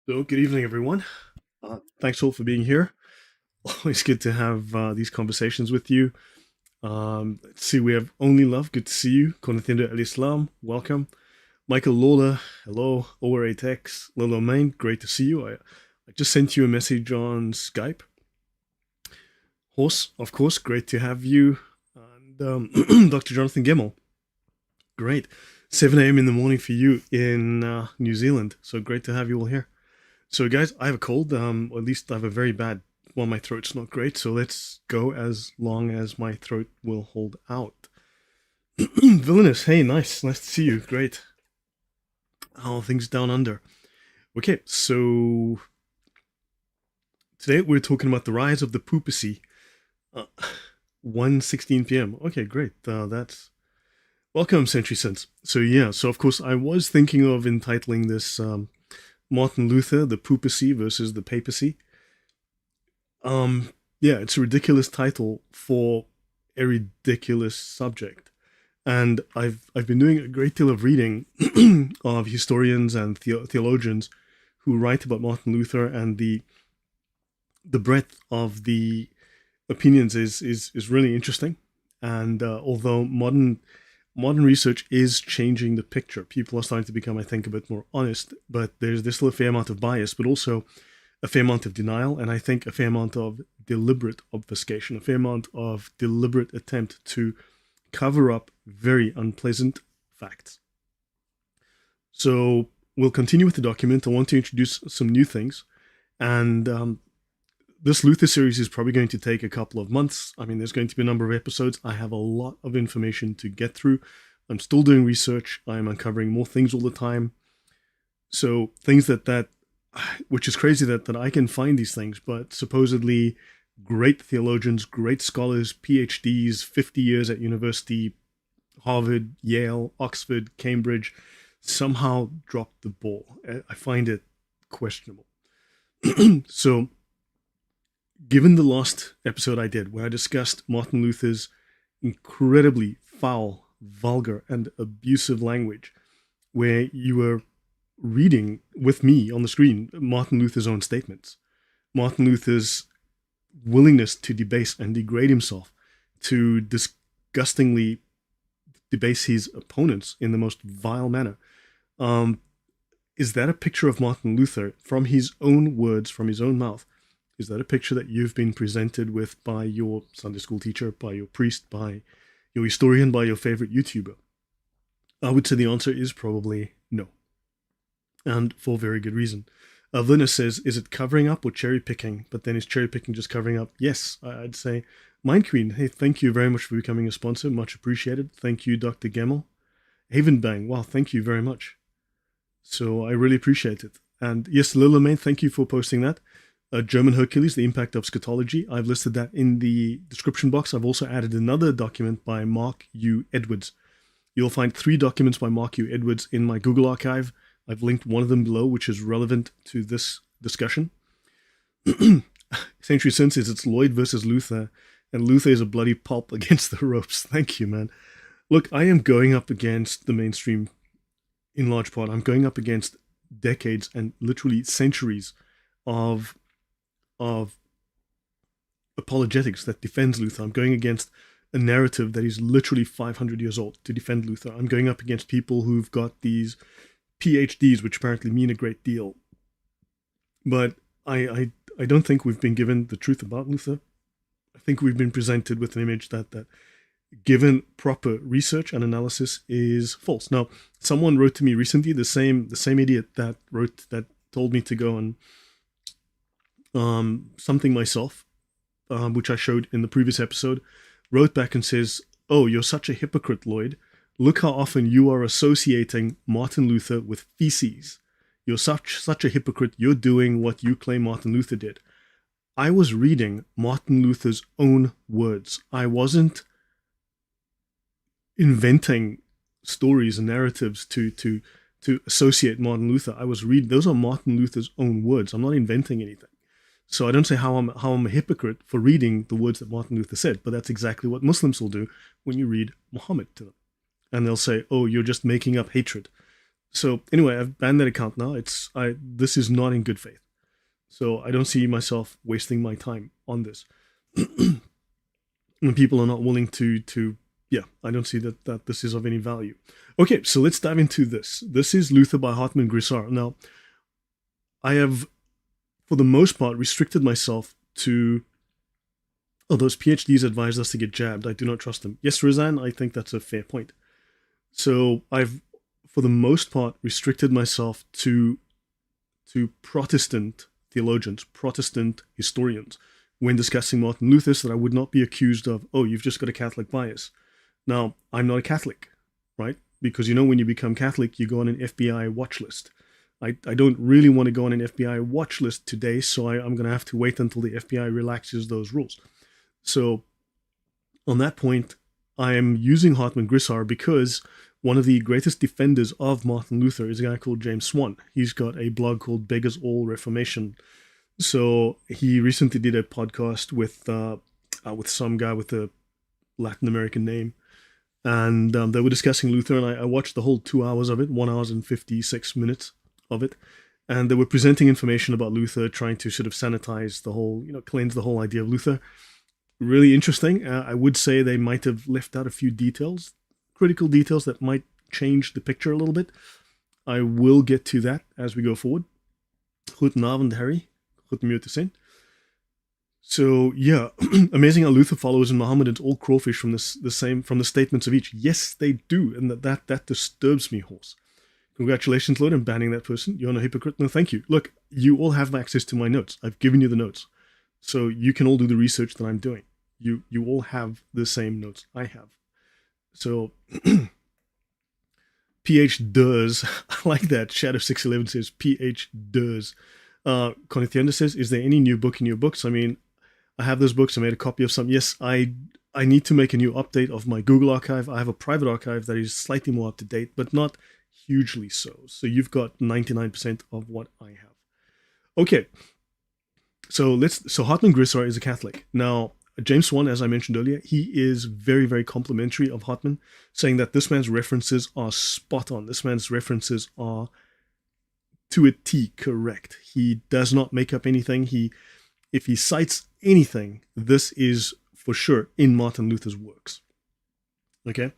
So, good evening, everyone. Thanks all for being here. Always good to have these conversations with you. Let's see, we have Only Love. Good to see you. Konathinda El Islam, welcome. Michael Lola, hello. OR8X, Lolo Main, great to see you. I just sent you a message on Skype. Horse, of course, great to have you. And Dr. Jonathan Gemmell, great. 7 a.m. in the morning for you in New Zealand. So great to have you all here. So, guys, I have a cold, or at least I have a very bad one. My throat's not great, so let's go as long as my throat will hold out. Villainous, hey, nice to see you. Great. How are things down under? Okay, so today we're talking about the rise of the Poopacy. 1:16 p.m. Okay, great. That's welcome, Century Sense. So yeah, so of course I was thinking of entitling this Martin Luther, the Poopacy versus the Papacy. Yeah, it's a ridiculous title for a ridiculous subject. And I've been doing a great deal of reading of historians and theologians who write about Martin Luther, and the breadth of the opinions is really interesting. And although modern research is changing the picture, people are starting to become, I think, a bit more honest. But there's still a fair amount of bias, but also a fair amount of denial, and I think a fair amount of deliberate obfuscation, a fair amount of deliberate attempt to cover up very unpleasant facts. So we'll continue with the document. I want to introduce some new things, and this Luther series is probably going to take a couple of months. I mean, there's going to be a number of episodes. I have a lot of information to get through. I'm still doing research. I'm uncovering more things all the time. So things that which is crazy that I can find these things, but supposedly great theologians, great scholars, PhDs, 50 years at university, Harvard, Yale, Oxford, Cambridge, somehow dropped the ball. I find it questionable. So, given the last episode I did, where I discussed Martin Luther's incredibly foul, vulgar, and abusive language, where you were reading with me on the screen Martin Luther's own statements, Martin Luther's willingness to debase and degrade himself, to disgustingly debase his opponents in the most vile manner. Is that a picture of Martin Luther from his own words, from his own mouth? Is that a picture that you've been presented with by your Sunday school teacher, by your priest, by your historian, by your favorite YouTuber? I would say the answer is probably no. And for very good reason. Linus says, is it covering up or cherry picking? But then is cherry picking just covering up? Yes, I'd say. Mind Queen, hey, thank you very much for becoming a sponsor. Much appreciated. Thank you, Dr. Gemmell. Haven Bang, wow, thank you very much. So I really appreciate it. And yes, Lila Main, thank you for posting that. German Hercules, the impact of scatology. I've listed that in the description box. I've also added another document by Mark U. Edwards. You'll find 3 documents by Mark U. Edwards in my Google archive. I've linked one of them below, which is relevant to this discussion. Century Sin says it's Lloyd versus Luther, and Luther is a bloody pulp against the ropes. Thank you, man. Look, I am going up against the mainstream in large part. I'm going up against decades and literally centuries of apologetics that defends Luther. I'm going against a narrative that is literally 500 years old to defend Luther. I'm going up against people who've got these PhDs, which apparently mean a great deal. But I don't think we've been given the truth about Luther. I think we've been presented with an image that given proper research and analysis is false. Now, someone wrote to me recently, the same idiot that told me to go on something myself, which I showed in the previous episode, wrote back and says, "Oh, you're such a hypocrite, Lloyd. Look how often you are associating Martin Luther with feces. You're such a hypocrite. You're doing what you claim Martin Luther did." I was reading Martin Luther's own words. I wasn't inventing stories and narratives to associate Martin Luther. I was reading, those are Martin Luther's own words. I'm not inventing anything. So I don't say how I'm a hypocrite for reading the words that Martin Luther said, but that's exactly what Muslims will do when you read Muhammad to them. And they'll say, "Oh, you're just making up hatred." So anyway, I've banned that account now. This is not in good faith. So I don't see myself wasting my time on this. When people are not willing to yeah, I don't see that this is of any value. Okay, so let's dive into this. This is Luther by Hartman Grissar. Now, I have, for the most part, restricted myself to, oh, those PhDs advised us to get jabbed. I do not trust them. Yes, Rizan, I think that's a fair point. So I've, for the most part, restricted myself to Protestant theologians, Protestant historians, when discussing Martin Luther, so that I would not be accused of, oh, you've just got a Catholic bias. Now, I'm not a Catholic, right? Because when you become Catholic, you go on an FBI watch list. I don't really want to go on an FBI watch list today, so I'm going to have to wait until the FBI relaxes those rules. So on that point, I am using Hartman Grissar because one of the greatest defenders of Martin Luther is a guy called James Swan. He's got a blog called Beggars All Reformation. So he recently did a podcast with some guy with a Latin American name, and they were discussing Luther, and I watched the whole 2 hours of it, 1 hour and 56 minutes of it, and they were presenting information about Luther, trying to sort of sanitize the whole, cleanse the whole idea of Luther. Really interesting. I would say they might have left out a few details, critical details that might change the picture a little bit. I will get to that as we go forward. Goedenavond, Harry. Goed om jou te sien. So yeah, amazing how Luther followers and Mohammedans all crawfish from the statements of each. Yes, they do, and that disturbs me, horse. Congratulations, Lord, on banning that person. You're no hypocrite. No, thank you. Look, you all have access to my notes. I've given you the notes, so you can all do the research that I'm doing. You all have the same notes I have. So PH does. I like that. Shadow611 says PH does. Conitienda says, is there any new book in your books? I mean, I have those books. I made a copy of some. Yes, I need to make a new update of my Google archive. I have a private archive that is slightly more up to date, but not hugely so. So you've got 99% of what I have. Okay. So Hartman Grissar is a Catholic. Now, James Swan, as I mentioned earlier, he is very, very complimentary of Hartman, saying that this man's references are spot on. This man's references are to a T correct. He does not make up anything. If he cites anything, this is for sure in Martin Luther's works. Okay,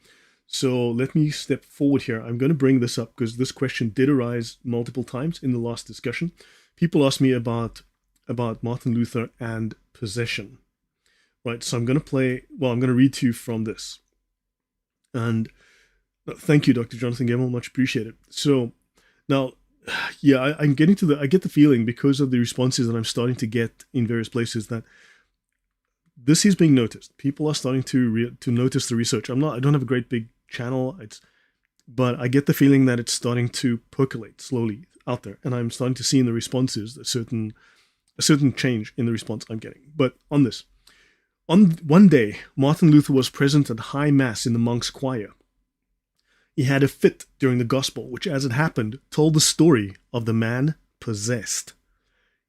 so let me step forward here. I'm going to bring this up because this question did arise multiple times in the last discussion. People asked me about Martin Luther and possession. Right, so I'm going to read to you from this. And thank you, Dr. Jonathan Gemmell, much appreciated. So now, yeah, I get the feeling, because of the responses that I'm starting to get in various places, that this is being noticed. People are starting to notice the research. I don't have a great big channel, but I get the feeling that it's starting to percolate slowly out there, and I'm starting to see in the responses a certain change in the response I'm getting. But on this. On one day, Martin Luther was present at High Mass in the monks' choir. He had a fit during the gospel, which, as it happened, told the story of the man possessed.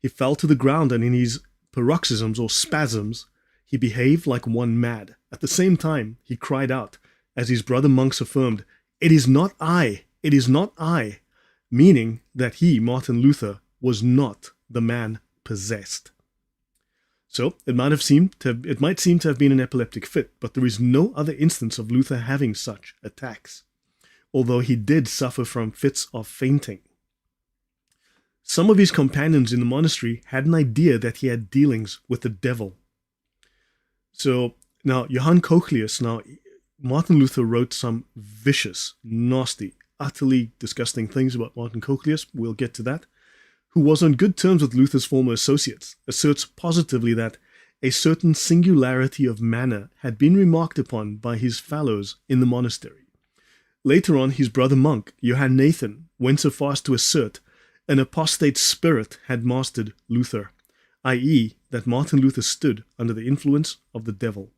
He fell to the ground, and in his paroxysms or spasms, he behaved like one mad. At the same time, he cried out, as his brother monks affirmed, "It is not I, it is not I," meaning that he, Martin Luther, was not the man possessed. So it might seem to have been an epileptic fit, but there is no other instance of Luther having such attacks, although he did suffer from fits of fainting. Some of his companions in the monastery had an idea that he had dealings with the devil. So now, Johann Cochleus, Martin Luther wrote some vicious, nasty, utterly disgusting things about Martin Cochleus. We'll get to that. Who was on good terms with Luther's former associates, asserts positively that a certain singularity of manner had been remarked upon by his fellows in the monastery. Later on, his brother monk, Johann Nathan, went so far as to assert an apostate spirit had mastered Luther, i.e., that Martin Luther stood under the influence of the devil.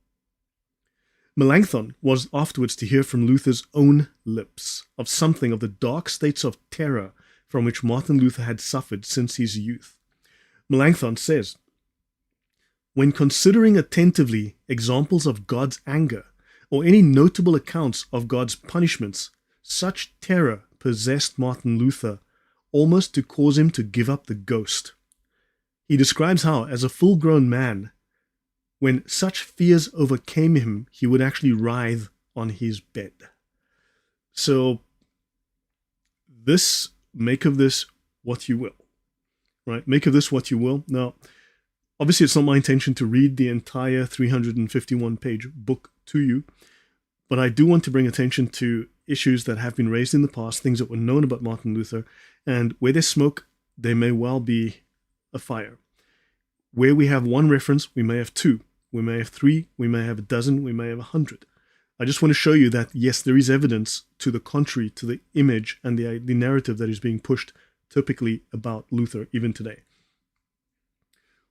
Melanchthon was afterwards to hear from Luther's own lips of something of the dark states of terror from which Martin Luther had suffered since his youth. Melanchthon says, "When considering attentively examples of God's anger, or any notable accounts of God's punishments, such terror possessed Martin Luther almost to cause him to give up the ghost. He describes how, as a full-grown man, when such fears overcame him, he would actually writhe on his bed. So, make of this what you will. Right? Make of this what you will. Now, obviously, it's not my intention to read the entire 351-page book to you, but I do want to bring attention to issues that have been raised in the past, things that were known about Martin Luther, and where there's smoke, there may well be a fire. Where we have one reference, we may have two, we may have three, we may have a dozen, we may have 100. I just want to show you that, yes, there is evidence to the contrary, to the image and the narrative that is being pushed typically about Luther even today.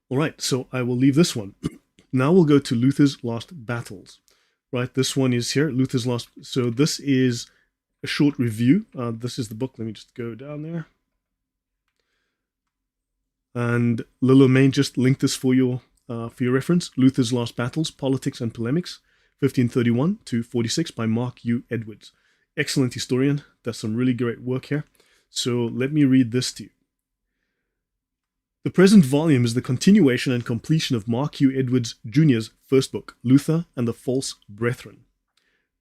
All right, so I will leave this one. Now we'll go to Luther's Lost Battles. Right, this one is here, Luther's Lost. So this is a short review. This is the book. Let me just go down there. And Lilo Main just linked this for your reference. Luther's Lost Battles, Politics and Polemics, 1531 to 46 by Mark U. Edwards. Excellent historian. Does some really great work here. So let me read this to you. The present volume is the continuation and completion of Mark U. Edwards Jr.'s first book, Luther and the False Brethren.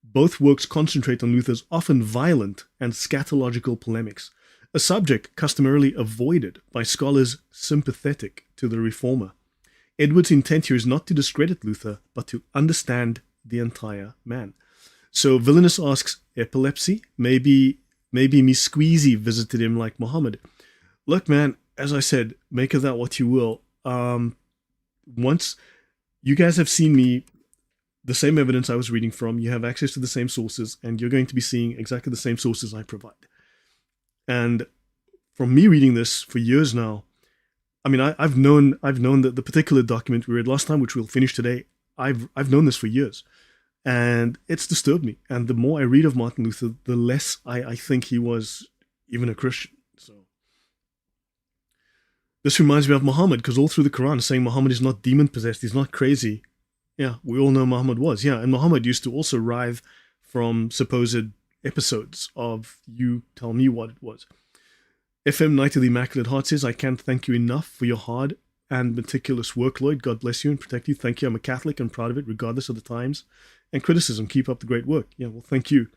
Both works concentrate on Luther's often violent and scatological polemics, a subject customarily avoided by scholars sympathetic to the reformer. Edwards' intent here is not to discredit Luther, but to understand the entire man. So Villainous asks, epilepsy? Maybe Miss Squeezy visited him like Muhammad. Look, man, as I said, make of that what you will. Once you guys have seen me, the same evidence I was reading from, you have access to the same sources, and you're going to be seeing exactly the same sources I provide. And from me reading this for years now, I mean, I've known that the particular document we read last time, which we'll finish today, I've known this for years. And it's disturbed me. And the more I read of Martin Luther, the less I think he was even a Christian. So this reminds me of Muhammad, because all through the Quran saying Muhammad is not demon-possessed, he's not crazy. Yeah, we all know Muhammad was. Yeah, and Muhammad used to also writhe from supposed episodes of You Tell Me What It Was. FM Knight of the Immaculate Heart says, I can't thank you enough for your hard and meticulous work, Lloyd. God bless you and protect you. Thank you. I'm a Catholic and proud of it, regardless of the times and criticism. Keep up the great work. Yeah, well, thank you.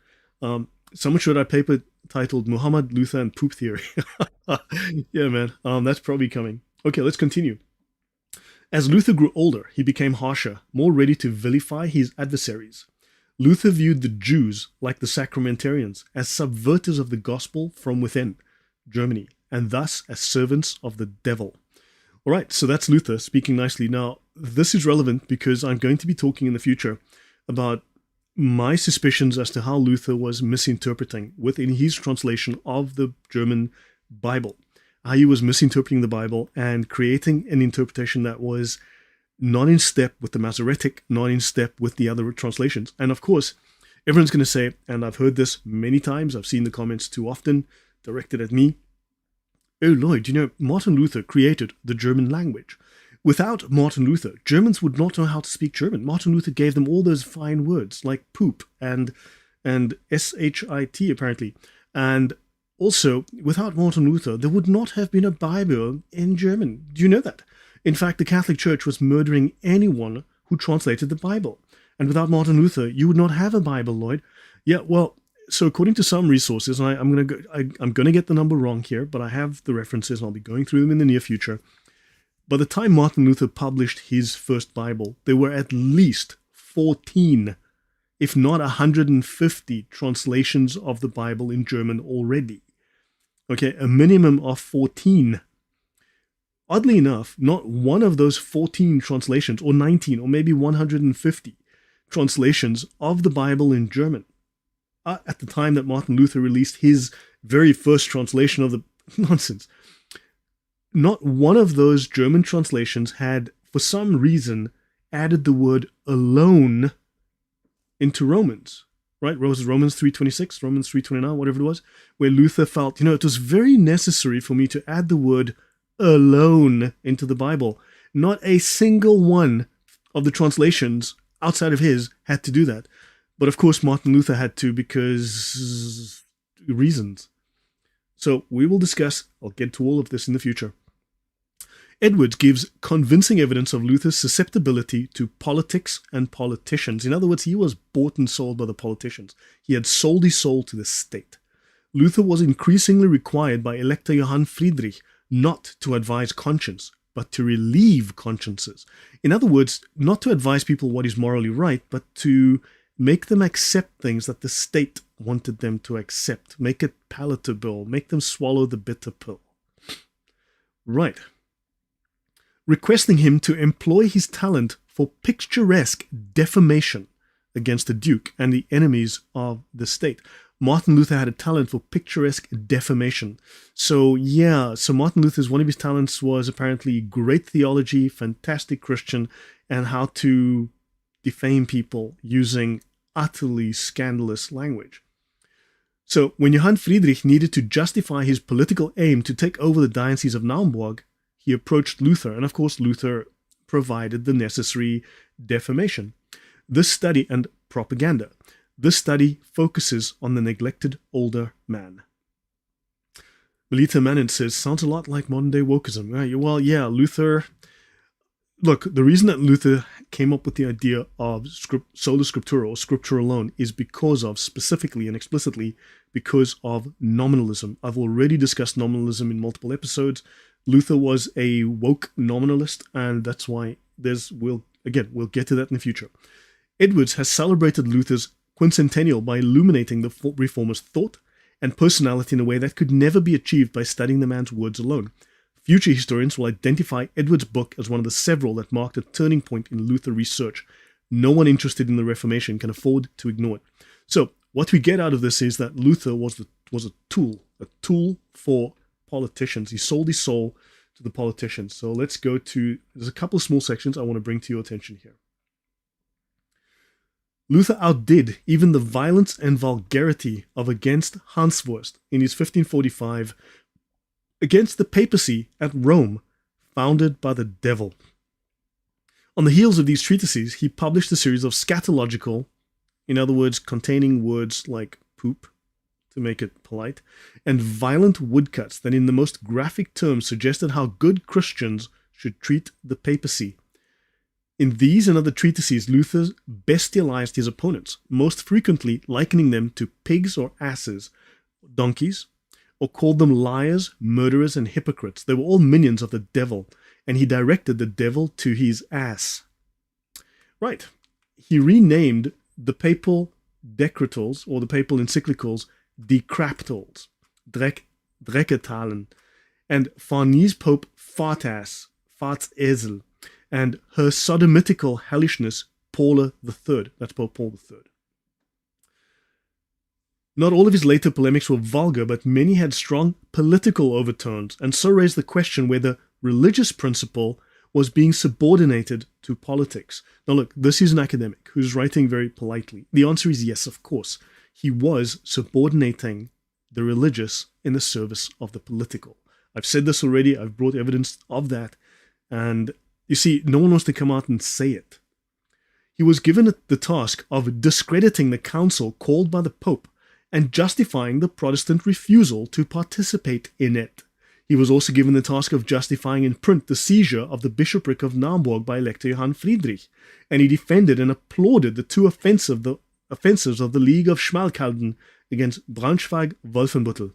Someone showed our paper titled Muhammad, Luther, and Poop Theory. Yeah, man. That's probably coming. Okay, let's continue. As Luther grew older, he became harsher, more ready to vilify his adversaries. Luther viewed the Jews, like the Sacramentarians, as subverters of the gospel from within Germany, and thus as servants of the devil. All right, so that's Luther speaking nicely. Now, this is relevant because I'm going to be talking in the future about my suspicions as to how Luther was misinterpreting within his translation of the German Bible, how he was misinterpreting the Bible and creating an interpretation that was not in step with the Masoretic, not in step with the other translations. And of course, everyone's going to say, and I've heard this many times, I've seen the comments too often directed at me, oh Lloyd, you know, Martin Luther created the German language. Without Martin Luther, Germans would not know how to speak German. Martin Luther gave them all those fine words like poop and shit apparently. And also, without Martin Luther, there would not have been a Bible in German. Do you know that? In fact, the Catholic Church was murdering anyone who translated the Bible. And without Martin Luther, you would not have a Bible, Lloyd. Yeah, well, so according to some resources, and I'm going to get the number wrong here, but I have the references and I'll be going through them in the near future. By the time Martin Luther published his first Bible, there were at least 14, if not 150 translations of the Bible in German already. Okay, a minimum of 14. Oddly enough, not one of those 14 translations, or 19, or maybe 150 translations of the Bible in German, at the time that Martin Luther released his very first translation of the nonsense, not one of those German translations had, for some reason, added the word alone into Romans, right? Romans 3:26, Romans 3:29, whatever it was, where Luther felt, you know, it was very necessary for me to add the word alone into the Bible. Not a single one of the translations outside of his had to do that. But of course, Martin Luther had to because reasons. So we will discuss, I'll get to all of this in the future. Edwards gives convincing evidence of Luther's susceptibility to politics and politicians. In other words, he was bought and sold by the politicians. He had sold his soul to the state. Luther was increasingly required by Elector Johann Friedrich not to advise conscience, but to relieve consciences. In other words, not to advise people what is morally right, but to make them accept things that the state wanted them to accept. Make it palatable. Make them swallow the bitter pill. Right. Requesting him to employ his talent for picturesque defamation against the Duke and the enemies of the state. Martin Luther had a talent for picturesque defamation. So Martin Luther's, one of his talents was apparently great theology, fantastic Christian, and how to defame people using utterly scandalous language. So when Johann Friedrich needed to justify his political aim to take over the Diocese of Naumburg, he approached Luther, and of course Luther provided the necessary defamation. This study and propaganda. This study focuses on the neglected older man. Melita Manin says, sounds a lot like modern day wokeism. Well, yeah, Luther... Look, the reason that Luther came up with the idea of sola scriptura, or scripture alone, is because of, specifically and explicitly, because of nominalism. I've already discussed nominalism in multiple episodes. Luther was a woke nominalist, and that's why we'll get to that in the future. Edwards has celebrated Luther's quincentennial by illuminating the reformer's thought and personality in a way that could never be achieved by studying the man's words alone. Future historians will identify Edwards' book as one of the several that marked a turning point in Luther research. No one interested in the Reformation can afford to ignore it. So, what we get out of this is that Luther was a tool for politicians. He sold his soul to the politicians. So let's go to, there's a couple of small sections I want to bring to your attention here. Luther outdid even the violence and vulgarity of Against Hanswurst in his 1545 Against the Papacy at Rome, founded by the devil. On the heels of these treatises, he published a series of scatological, in other words, containing words like poop, to make it polite, and violent woodcuts that in the most graphic terms suggested how good Christians should treat the papacy. In these and other treatises, Luther bestialized his opponents, most frequently likening them to pigs or asses, donkeys, or called them liars, murderers, and hypocrites. They were all minions of the devil, and he directed the devil to his ass. Right. He renamed the papal decretals, or the papal encyclicals, Decraptals, Drecketalen, and Farnese Pope Fartass, Fartsesel, and her sodomitical hellishness, Paula III. That's Pope Paul III. Not all of his later polemics were vulgar, but many had strong political overtones, and so raised the question whether religious principle was being subordinated to politics. Now look, this is an academic who's writing very politely. The answer is yes, of course. He was subordinating the religious in the service of the political. I've said this already, I've brought evidence of that, and you see, no one wants to come out and say it. He was given the task of discrediting the council called by the Pope and justifying the Protestant refusal to participate in it. He was also given the task of justifying in print the seizure of the bishopric of Naumburg by Elector Johann Friedrich, and he defended and applauded the two offensives of the League of Schmalkalden against Braunschweig-Wolfenbüttel.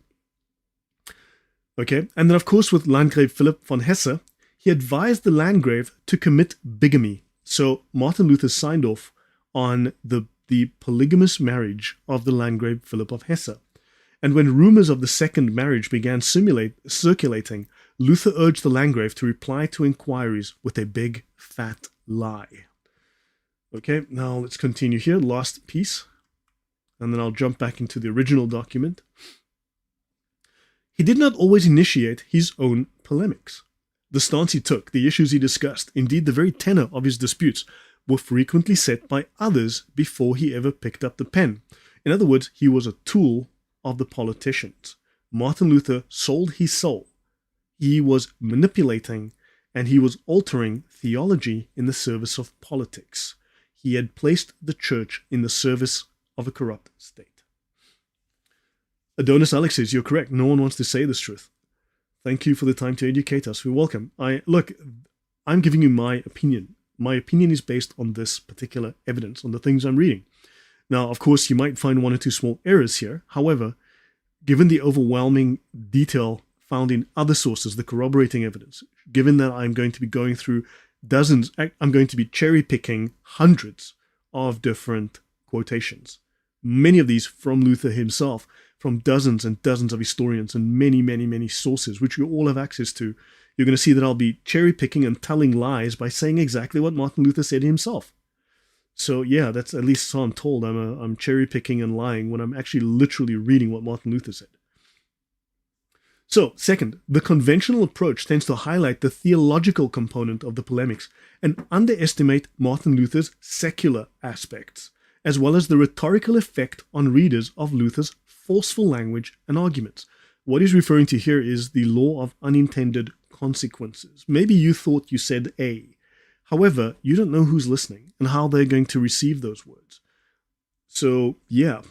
Okay, and then of course with Landgrave Philipp von Hesse, he advised the Landgrave to commit bigamy. So Martin Luther signed off on the polygamous marriage of the Landgrave Philip of Hesse. And when rumors of the second marriage began circulating, Luther urged the Landgrave to reply to inquiries with a big fat lie. Okay, now let's continue here. Last piece. And then I'll jump back into the original document. He did not always initiate his own polemics. The stance he took, the issues he discussed, indeed the very tenor of his disputes, were frequently set by others before he ever picked up the pen. In other words, he was a tool of the politicians. Martin Luther sold his soul. He was manipulating and he was altering theology in the service of politics. He had placed the church in the service of a corrupt state. Adonis Alex says, you're correct. No one wants to say this truth. Thank you for the time to educate us. We're welcome. I'm giving you my opinion. My opinion is based on this particular evidence, on the things I'm reading. Now, of course, you might find one or two small errors here. However, given the overwhelming detail found in other sources, the corroborating evidence, given that I'm going to be going through dozens, I'm going to be cherry picking hundreds of different quotations. Many of these from Luther himself, from dozens and dozens of historians and many, many, many sources, which you all have access to. You're going to see that I'll be cherry picking and telling lies by saying exactly what Martin Luther said himself. So yeah, that's at least how I'm told. I'm cherry picking and lying when I'm actually literally reading what Martin Luther said. So, second, the conventional approach tends to highlight the theological component of the polemics and underestimate Martin Luther's secular aspects, as well as the rhetorical effect on readers of Luther's forceful language and arguments. What he's referring to here is the law of unintended consequences. Maybe you thought you said A. However, you don't know who's listening and how they're going to receive those words. So, yeah.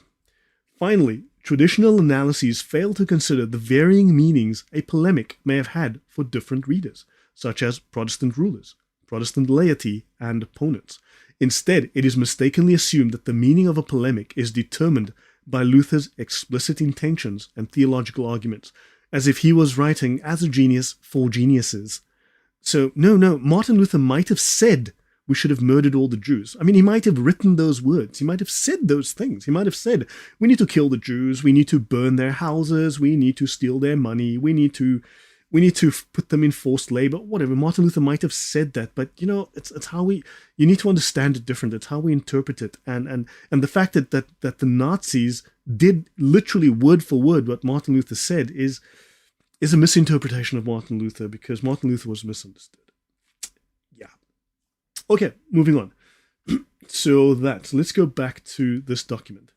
Finally, traditional analyses fail to consider the varying meanings a polemic may have had for different readers, such as Protestant rulers, Protestant laity, and opponents. Instead, it is mistakenly assumed that the meaning of a polemic is determined by Luther's explicit intentions and theological arguments, as if he was writing as a genius for geniuses. So, no, Martin Luther might have said we should have murdered all the Jews. I mean, he might have written those words. He might have said those things. He might have said, we need to kill the Jews, we need to burn their houses, we need to steal their money, we need to put them in forced labor, whatever. Martin Luther might have said that, but it's how you need to understand it different. It's how we interpret it. And the fact that the Nazis did literally word for word what Martin Luther said is a misinterpretation of Martin Luther, because Martin Luther was misunderstood. Yeah. Okay, moving on. So let's go back to this document.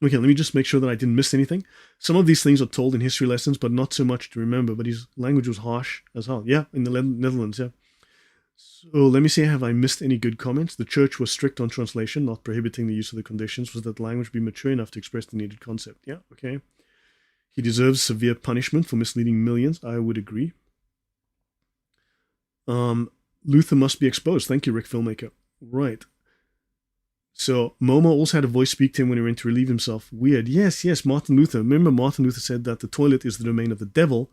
Okay, let me just make sure that I didn't miss anything. Some of these things are told in history lessons, but not so much to remember. But his language was harsh as hell. Yeah, in the Netherlands, yeah. So let me see, have I missed any good comments? The church was strict on translation, not prohibiting the use of the conditions, was that the language be mature enough to express the needed concept. Yeah, okay. He deserves severe punishment for misleading millions. I would agree. Luther must be exposed. Thank you, Rick Filmmaker. Right. So Momo also had a voice speak to him when he went to relieve himself. Weird. Yes, Martin Luther. Remember, Martin Luther said that the toilet is the domain of the devil,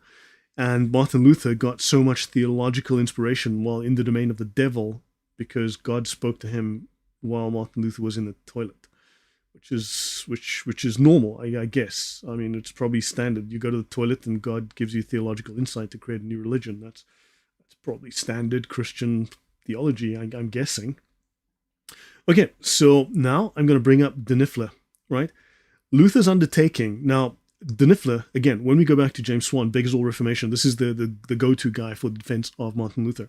and Martin Luther got so much theological inspiration while in the domain of the devil because God spoke to him while Martin Luther was in the toilet, which is normal, I guess. I mean, it's probably standard. You go to the toilet and God gives you theological insight to create a new religion. That's probably standard Christian theology, I'm guessing. Okay, so now I'm going to bring up De Nifle, right? Luther's undertaking. Now, De Nifle, again, when we go back to James Swan, Beggars All Reformation, this is the go-to guy for the defense of Martin Luther.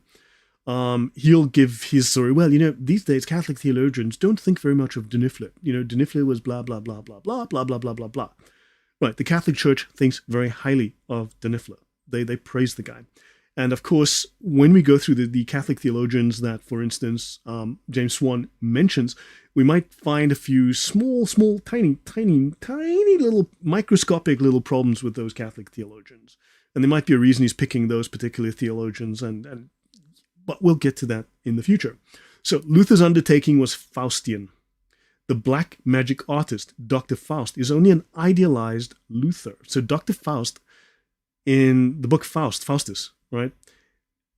He'll give his story. Well, these days Catholic theologians don't think very much of De Nifle. De Nifle was blah, blah, blah, blah, blah, blah, blah, blah, blah, blah. Right, the Catholic Church thinks very highly of De Nifle. They praise the guy. And of course, when we go through the Catholic theologians that, for instance, James Swan mentions, we might find a few small, tiny little microscopic little problems with those Catholic theologians. And there might be a reason he's picking those particular theologians, but we'll get to that in the future. So Luther's undertaking was Faustian. The black magic artist, Dr. Faust, is only an idealized Luther. So Dr. Faust, in the book Faustus, right,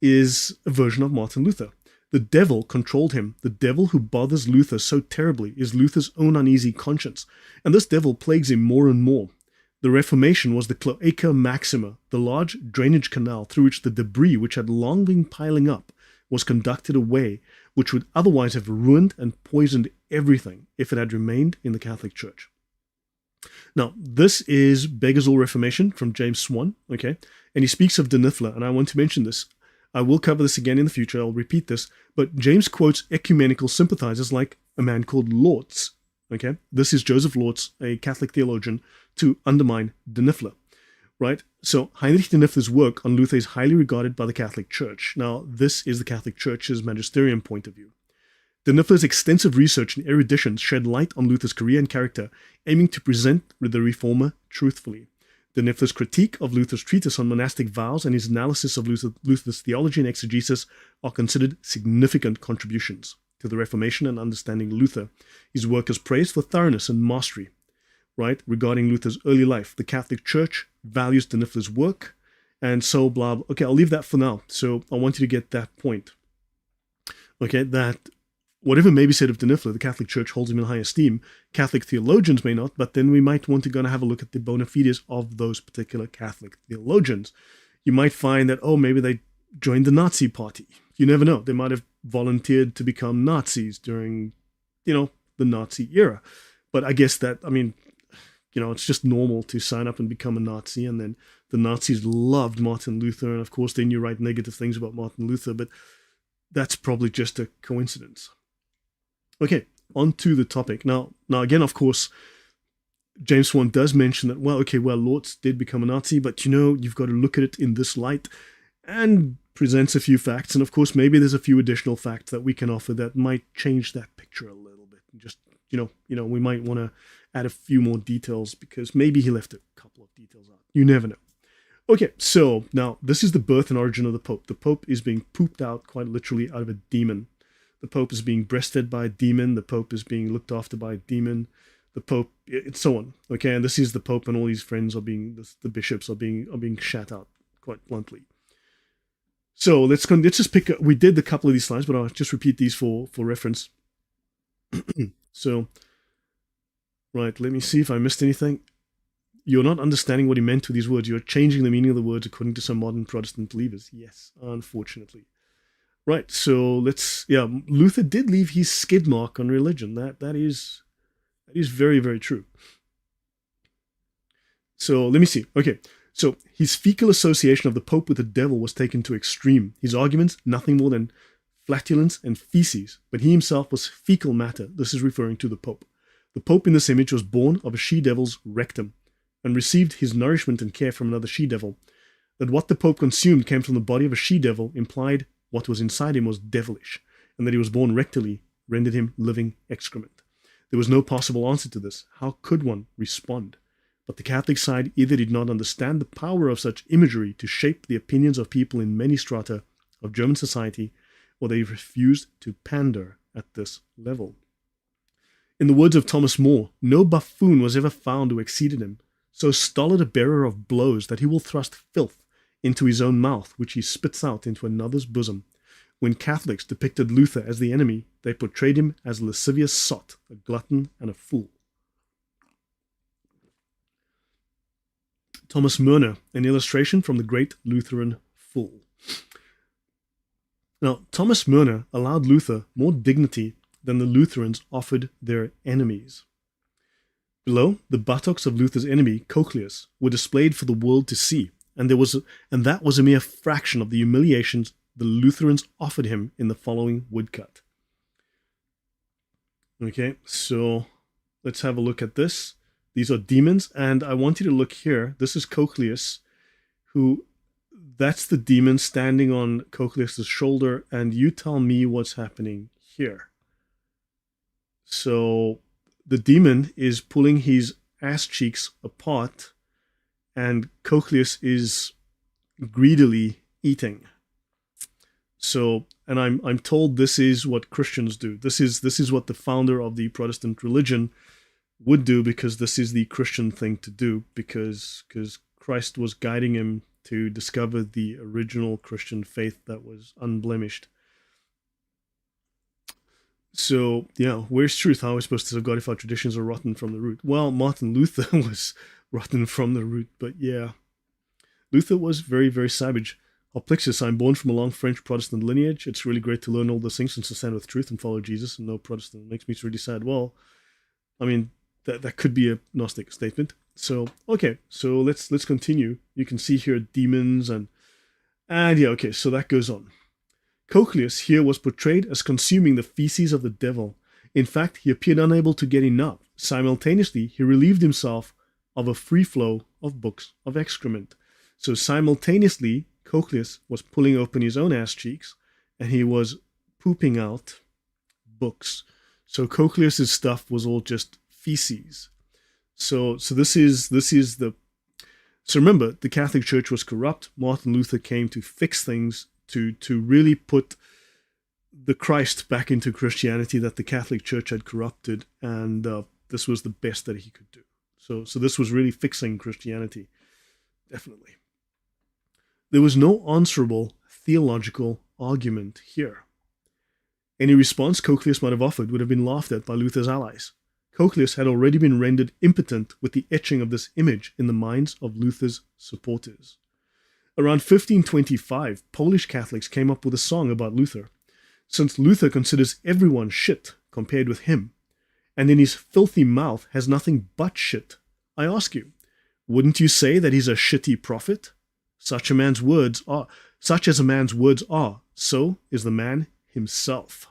is a version of Martin Luther. The devil controlled him. The devil who bothers Luther so terribly is Luther's own uneasy conscience, and this devil plagues him more and more. The Reformation was the Cloaca Maxima, the large drainage canal through which the debris which had long been piling up was conducted away, which would otherwise have ruined and poisoned everything if it had remained in the Catholic Church. Now, this is Beggars All Reformation from James Swan, okay? And he speaks of De Nifle, and I want to mention this. I will cover this again in the future, I'll repeat this, but James quotes ecumenical sympathizers like a man called Lortz, okay? This is Joseph Lortz, a Catholic theologian, to undermine De Nifle, right? So Heinrich De Nifle's work on Luther is highly regarded by the Catholic Church. Now, this is the Catholic Church's magisterium point of view. De Niffler's extensive research and erudition shed light on Luther's career and character, aiming to present the reformer truthfully. De Niffler's critique of Luther's treatise on monastic vows and his analysis of Luther's theology and exegesis are considered significant contributions to the Reformation and understanding Luther. His work is praised for thoroughness and mastery. Right, regarding Luther's early life, the Catholic Church values De Niffler's work, and so blah, blah. Okay, I'll leave that for now. So I want you to get that point. Okay, that whatever may be said of De Niffler, the Catholic Church holds him in high esteem. Catholic theologians may not, but then we might want to go and have a look at the bona fides of those particular Catholic theologians. You might find that, oh, maybe they joined the Nazi party. You never know. They might have volunteered to become Nazis during, the Nazi era. But I guess that, it's just normal to sign up and become a Nazi. And then the Nazis loved Martin Luther. And of course, then you write negative things about Martin Luther. But that's probably just a coincidence. Okay, on to the topic. Now again, of course, James Swan does mention that, Lortz did become a Nazi. But, you've got to look at it in this light. And presents a few facts. And of course, maybe there's a few additional facts that we can offer that might change that picture a little bit. And just, we might want to add a few more details because maybe he left a couple of details out. You never know. Okay, so now this is the birth and origin of the Pope. The Pope is being pooped out quite literally out of a demon. The Pope is being breastfed by a demon. The Pope is being looked after by a demon. The Pope, and so on. Okay, and this is the Pope and all his friends are being, the bishops are being shat out quite bluntly. So let's just pick up, we did a couple of these slides, but I'll just repeat these for reference. So, right, let me see if I missed anything. You're not understanding what he meant with these words. You're changing the meaning of the words according to some modern Protestant believers. Yes, unfortunately. Right, so Luther did leave his skid mark on religion. That is very, very true. So let me see. Okay, so his fecal association of the Pope with the devil was taken to extreme. His arguments, nothing more than flatulence and feces, but he himself was fecal matter. This is referring to the Pope. The Pope in this image was born of a she-devil's rectum and received his nourishment and care from another she-devil. That what the Pope consumed came from the body of a she-devil implied what was inside him was devilish, and that he was born rectally rendered him living excrement. There was no possible answer to this. How could one respond? But the Catholic side either did not understand the power of such imagery to shape the opinions of people in many strata of German society, or they refused to pander at this level. In the words of Thomas More, no buffoon was ever found who exceeded him, so stolid a bearer of blows that he will thrust filth into his own mouth, which he spits out into another's bosom. When Catholics depicted Luther as the enemy, they portrayed him as a lascivious sot, a glutton, and a fool. Thomas Murner, an illustration from the great Lutheran fool. Now, Thomas Murner allowed Luther more dignity than the Lutherans offered their enemies. Below, the buttocks of Luther's enemy, Cochleus, were displayed for the world to see, and that was a mere fraction of the humiliations the Lutherans offered him in the following woodcut. Okay, so let's have a look at this. These are demons, and I want you to look here. This is Cochleus, that's the demon standing on Cochleus's shoulder, and you tell me what's happening here. So the demon is pulling his ass cheeks apart, and Cochleus is greedily eating. So, and I'm told this is what Christians do. This is what the founder of the Protestant religion would do, because this is the Christian thing to do, because Christ was guiding him to discover the original Christian faith that was unblemished. So, where's truth? How are we supposed to have God if our traditions are rotten from the root? Well, Martin Luther was rotten from the root, but Luther was very, very savage. Plixus, I'm born from a long French Protestant lineage. It's really great to learn all those things and to stand with truth and follow Jesus, and no Protestant. It makes me really sad. Well, that could be a Gnostic statement. So, okay, so let's continue. You can see here demons and okay, so that goes on. Cochleus here was portrayed as consuming the feces of the devil. In fact, he appeared unable to get enough. Simultaneously, he relieved himself of a free flow of books of excrement. So simultaneously, Cochleus was pulling open his own ass cheeks, and he was pooping out books. So Cochleus's stuff was all just feces. So this is the so remember, the Catholic Church was corrupt. Martin Luther came to fix things, to really put the Christ back into Christianity that the Catholic Church had corrupted, and this was the best that he could do. So this was really fixing Christianity, definitely. There was no answerable theological argument here. Any response Cochleus might have offered would have been laughed at by Luther's allies. Cochleus had already been rendered impotent with the etching of this image in the minds of Luther's supporters. Around 1525, Polish Catholics came up with a song about Luther. Since Luther considers everyone shit compared with him, and in his filthy mouth has nothing but shit, I ask you, wouldn't you say that he's a shitty prophet? Such as a man's words are, so is the man himself.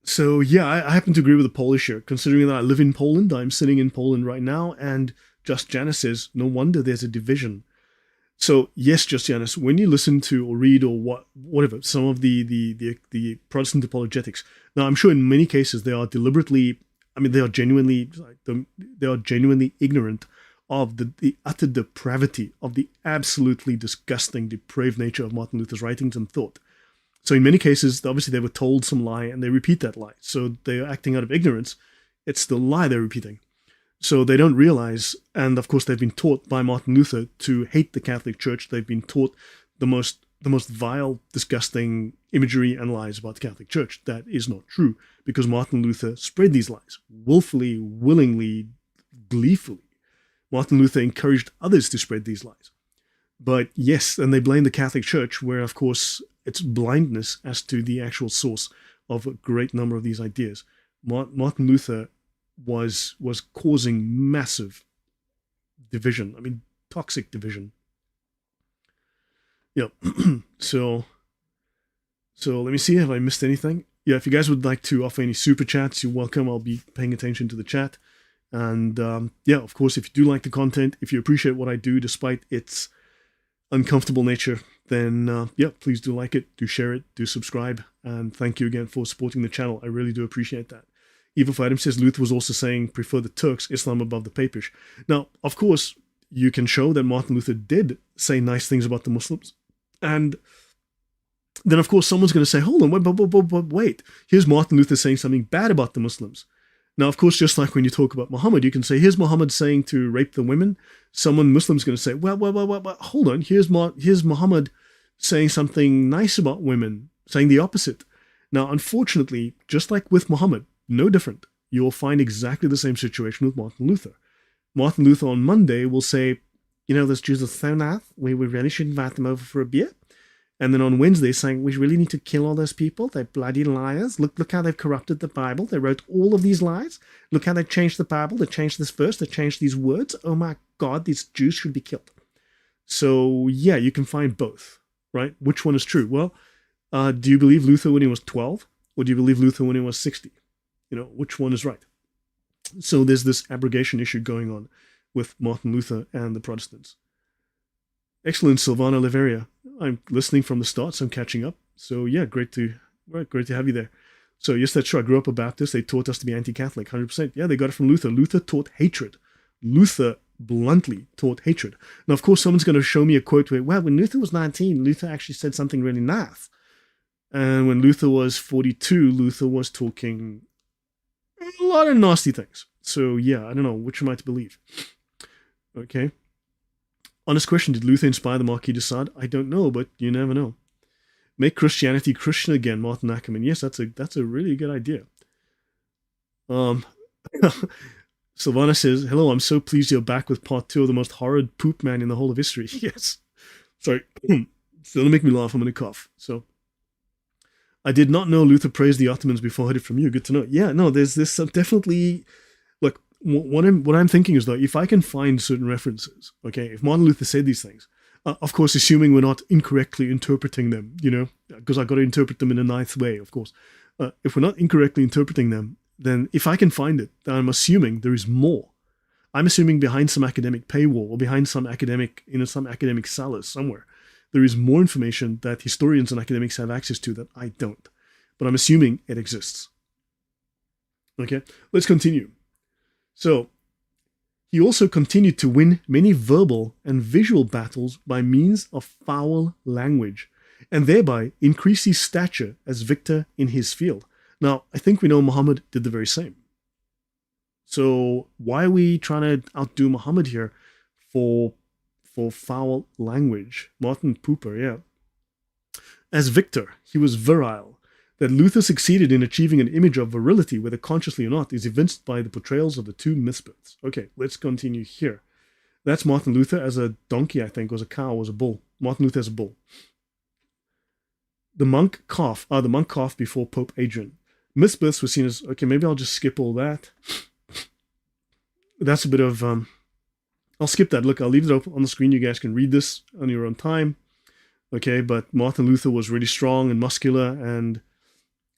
So yeah, I happen to agree with the Polish here. Considering that I live in Poland, I'm sitting in Poland right now, and Just Janice says, no wonder there's a division. So yes, Just Janice, when you listen to or read or whatever, some of the Protestant apologetics, now I'm sure in many cases they are deliberately, they are genuinely ignorant of the utter depravity of the absolutely disgusting, depraved nature of Martin Luther's writings and thought. So in many cases, obviously they were told some lie and they repeat that lie. So they are acting out of ignorance. It's the lie they're repeating. So they don't realize, and of course they've been taught by Martin Luther to hate the Catholic Church. They've been taught the most vile, disgusting imagery and lies about the Catholic Church. That is not true, because Martin Luther spread these lies willfully, willingly, gleefully. Martin Luther encouraged others to spread these lies. But yes, and they blame the Catholic Church, where of course it's blindness as to the actual source of a great number of these ideas. Martin Luther was causing massive division. Toxic division. Yeah. So let me see if I missed anything. Yeah, if you guys would like to offer any super chats, you're welcome. I'll be paying attention to the chat. And yeah, of course, if you do like the content, if you appreciate what I do, despite its uncomfortable nature, then yeah, please do like it, do share it, do subscribe, and thank you again for supporting the channel. I really do appreciate that. Evil for Adam says Luther was also saying prefer the Turks, Islam above the Papish. Now, of course, you can show that Martin Luther did say nice things about the Muslims, and then of course someone's going to say, hold on, wait, here's Martin Luther saying something bad about the Muslims. Now, of course, just like when you talk about Muhammad, you can say, here's Muhammad saying to rape the women. Muslim's going to say, well, hold on, here's Muhammad saying something nice about women, saying the opposite. Now, unfortunately, just like with Muhammad, no different. You'll find exactly the same situation with Martin Luther. Martin Luther on Monday will say, those Jews are so nice, we really should invite them over for a beer. And then on Wednesday saying, we really need to kill all those people. They're bloody liars. Look how they've corrupted the Bible. They wrote all of these lies. Look how they've changed the Bible. They changed this verse. They changed these words. Oh my God, these Jews should be killed. So yeah, you can find both, right? Which one is true? Well, do you believe Luther when he was 12? Or do you believe Luther when he was 60? Which one is right? So there's this abrogation issue going on with Martin Luther and the Protestants. Excellent, Silvana Leveria. I'm listening from the start, so I'm catching up. So yeah, great to have you there. So yes, that's true. I grew up a Baptist. They taught us to be anti-Catholic, 100%. Yeah, they got it from Luther. Luther taught hatred. Luther bluntly taught hatred. Now, of course, someone's going to show me a quote where, well, when Luther was 19, Luther actually said something really nice. And when Luther was 42, Luther was talking a lot of nasty things. So yeah, I don't know which am I to believe. Okay. Honest question, did Luther inspire the Marquis de Sade? I don't know, but you never know. Make Christianity Christian again, Martin Ackerman. Yes, that's a really good idea. Silvana says, hello, I'm so pleased you're back with part 2 of the most horrid poop man in the whole of history. Yes. Sorry. So don't make me laugh, I'm going to cough. So, I did not know Luther praised the Ottomans before I heard it from you. Good to know. Yeah, no, there's this definitely... Look, what I'm thinking is, though, if I can find certain references, okay, if Martin Luther said these things, of course, assuming we're not incorrectly interpreting them, because I've got to interpret them in a nice way, of course. If we're not incorrectly interpreting them, then if I can find it, then I'm assuming there is more. I'm assuming behind some academic paywall or behind some academic, some academic cellars somewhere, there is more information that historians and academics have access to that I don't. But I'm assuming it exists. Okay, let's continue. So, he also continued to win many verbal and visual battles by means of foul language, and thereby increase his stature as victor in his field. Now, I think we know Muhammad did the very same. So why are we trying to outdo Muhammad here for foul language? Martin Pooper, yeah. As victor, he was virile. That Luther succeeded in achieving an image of virility, whether consciously or not, is evinced by the portrayals of the two misfits. Okay, let's continue here. That's Martin Luther as a donkey, I think, was a cow, was a bull. Martin Luther as a bull. The monk cough before Pope Adrian. Misbirths were seen as, okay, maybe I'll just skip all that. That's a bit of, I'll skip that. Look, I'll leave it open on the screen. You guys can read this on your own time. Okay, but Martin Luther was really strong and muscular and,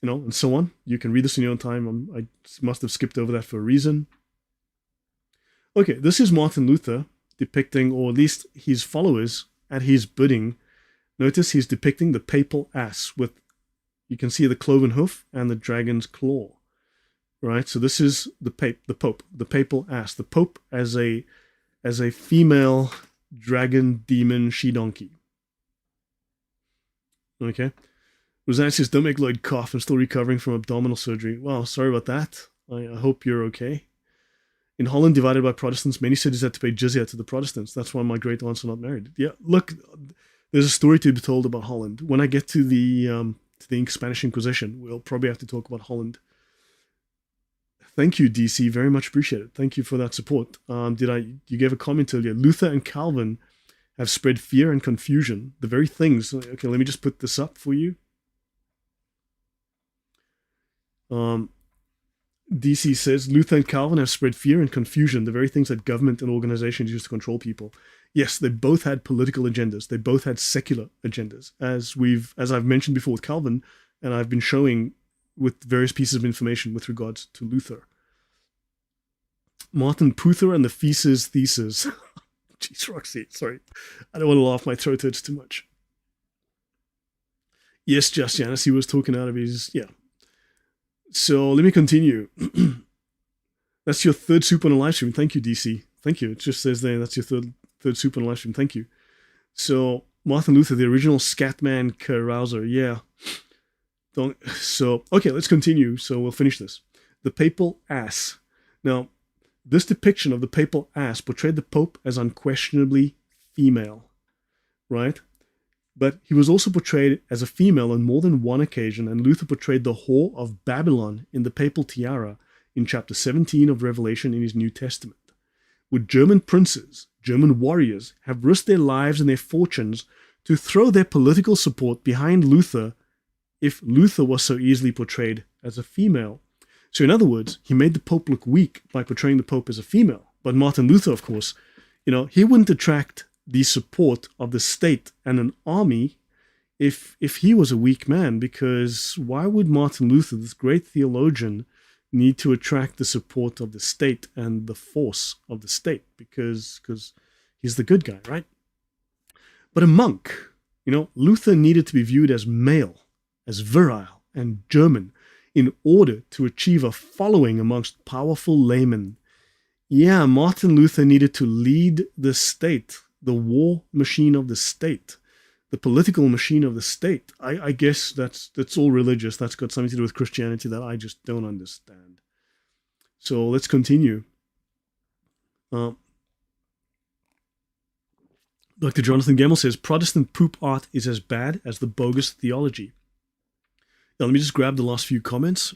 and so on. You can read this in your own time. I must have skipped over that for a reason. Okay, this is Martin Luther depicting, or at least his followers at his bidding. Notice he's depicting the papal ass with, you can see the cloven hoof and the dragon's claw. Right, so this is the Pope, the papal ass. The Pope as a female dragon demon she-donkey. Okay. Rosanna says, don't make Lloyd cough. I'm still recovering from abdominal surgery. Wow, sorry about that. I hope you're okay. In Holland, divided by Protestants, many cities had to pay jizya to the Protestants. That's why my great aunts are not married. Yeah, look, there's a story to be told about Holland. When I get to the Spanish Inquisition, we'll probably have to talk about Holland. Thank you, DC. Very much appreciate it. Thank you for that support. You gave a comment earlier. Luther and Calvin have spread fear and confusion. The very things. Okay, let me just put this up for you. DC says, Luther and Calvin have spread fear and confusion, the very things that government and organizations use to control people. Yes, they both had political agendas. They both had secular agendas. As I've mentioned before with Calvin, and I've been showing with various pieces of information with regards to Luther. Martin Puther and the Faeces thesis. Jeez, Roxy, sorry. I don't want to laugh, my throat hurts too much. Yes, just Janice, he was talking out of his, yeah. So let me continue. That's your third soup on a live stream. Thank you, DC. Thank you. It just says there, that's your third soup on a live stream. Thank you. So Martin Luther, the original Scatman carouser, yeah. Okay, let's continue. So we'll finish this. The papal ass. Now, this depiction of the papal ass portrayed the Pope as unquestionably female, right? But he was also portrayed as a female on more than one occasion, and Luther portrayed the whore of Babylon in the papal tiara in chapter 17 of Revelation in his New Testament. Would German princes, German warriors, have risked their lives and their fortunes to throw their political support behind Luther if Luther was so easily portrayed as a female? So in other words, he made the Pope look weak by portraying the Pope as a female. But Martin Luther, of course, he wouldn't attract the support of the state and an army if he was a weak man, because why would Martin Luther, this great theologian, need to attract the support of the state and the force of the state? Because he's the good guy, right? But a monk, Luther needed to be viewed as male, as virile and German, in order to achieve a following amongst powerful laymen. Yeah, Martin Luther needed to lead the state, the war machine of the state, the political machine of the state. I guess that's all religious. That's got something to do with Christianity that I just don't understand. So let's continue. Dr. Jonathan Gemmell says, Protestant poop art is as bad as the bogus theology. Now, let me just grab the last few comments.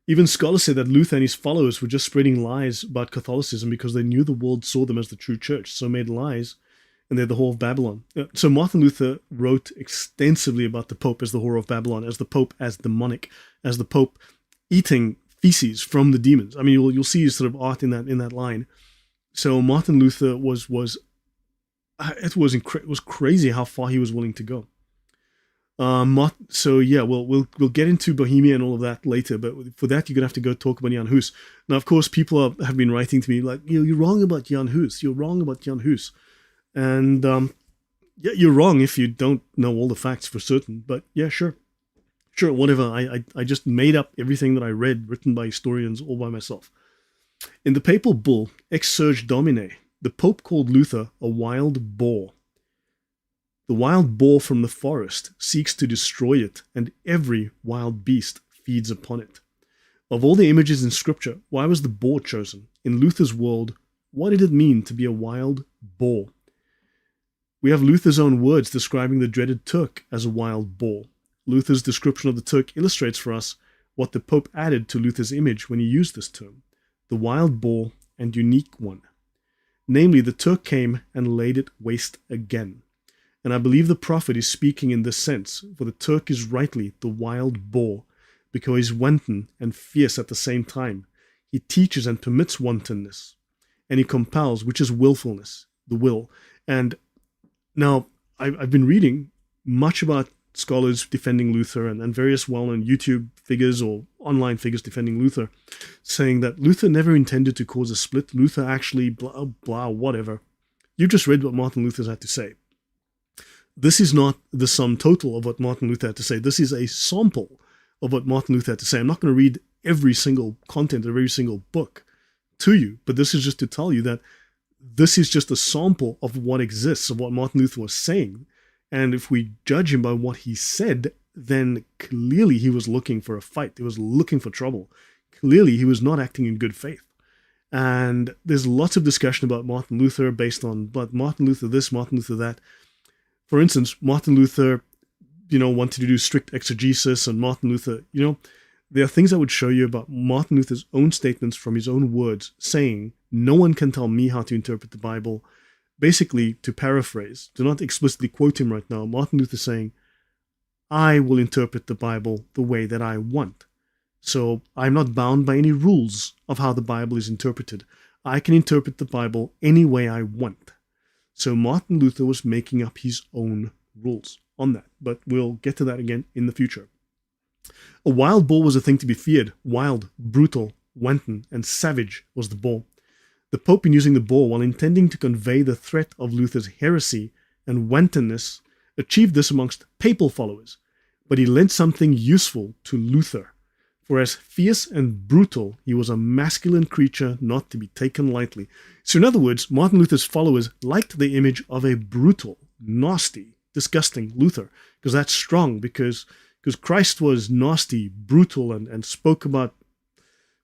Even scholars say that Luther and his followers were just spreading lies about Catholicism because they knew the world saw them as the true church, so made lies, and they're the whore of Babylon. So Martin Luther wrote extensively about the Pope as the whore of Babylon, as the Pope as demonic, as the Pope eating feces from the demons. I mean, you'll see his sort of art in that line. So Martin Luther was crazy how far he was willing to go. So yeah, we'll get into Bohemia and all of that later, but for that you're gonna have to go talk about Jan Hus. Now, of course, people have been writing to me like, you're wrong about Jan Hus. You're wrong about Jan Hus. And yeah, you're wrong if you don't know all the facts for certain. But yeah, sure. Sure, whatever. I just made up everything that I read written by historians all by myself. In the papal bull Ex Surge Domine, the Pope called Luther a wild boar. The wild boar from the forest seeks to destroy it, and every wild beast feeds upon it. Of all the images in Scripture, why was the boar chosen? In Luther's world, what did it mean to be a wild boar? We have Luther's own words describing the dreaded Turk as a wild boar. Luther's description of the Turk illustrates for us what the Pope added to Luther's image when he used this term, the wild boar and unique one. Namely, the Turk came and laid it waste again. And I believe the prophet is speaking in this sense, for the Turk is rightly the wild boar, because he's wanton and fierce at the same time. He teaches and permits wantonness, and he compels, which is willfulness, the will. And now, I've been reading much about scholars defending Luther and various well-known YouTube figures or online figures defending Luther, saying that Luther never intended to cause a split. Luther actually blah, blah, whatever. You've just read what Martin Luther had to say. This is not the sum total of what Martin Luther had to say. This is a sample of what Martin Luther had to say. I'm not going to read every single content of every single book to you, but this is just to tell you that this is just a sample of what exists, of what Martin Luther was saying. And if we judge him by what he said, then clearly he was looking for a fight. He was looking for trouble. Clearly he was not acting in good faith. And there's lots of discussion about Martin Luther based on but Martin Luther this, Martin Luther that. For instance, Martin Luther, wanted to do strict exegesis, and Martin Luther, there are things I would show you about Martin Luther's own statements from his own words, saying, no one can tell me how to interpret the Bible. Basically, to paraphrase, do not explicitly quote him right now, Martin Luther saying, I will interpret the Bible the way that I want. So I'm not bound by any rules of how the Bible is interpreted. I can interpret the Bible any way I want. So Martin Luther was making up his own rules on that, but we'll get to that again in the future. A wild boar was a thing to be feared. Wild, brutal, wanton, and savage was the boar. The Pope, in using the boar while intending to convey the threat of Luther's heresy and wantonness, achieved this amongst papal followers, but he lent something useful to Luther. For as fierce and brutal, he was a masculine creature not to be taken lightly. So in other words, Martin Luther's followers liked the image of a brutal, nasty, disgusting Luther, because that's strong, because Christ was nasty, brutal, and spoke about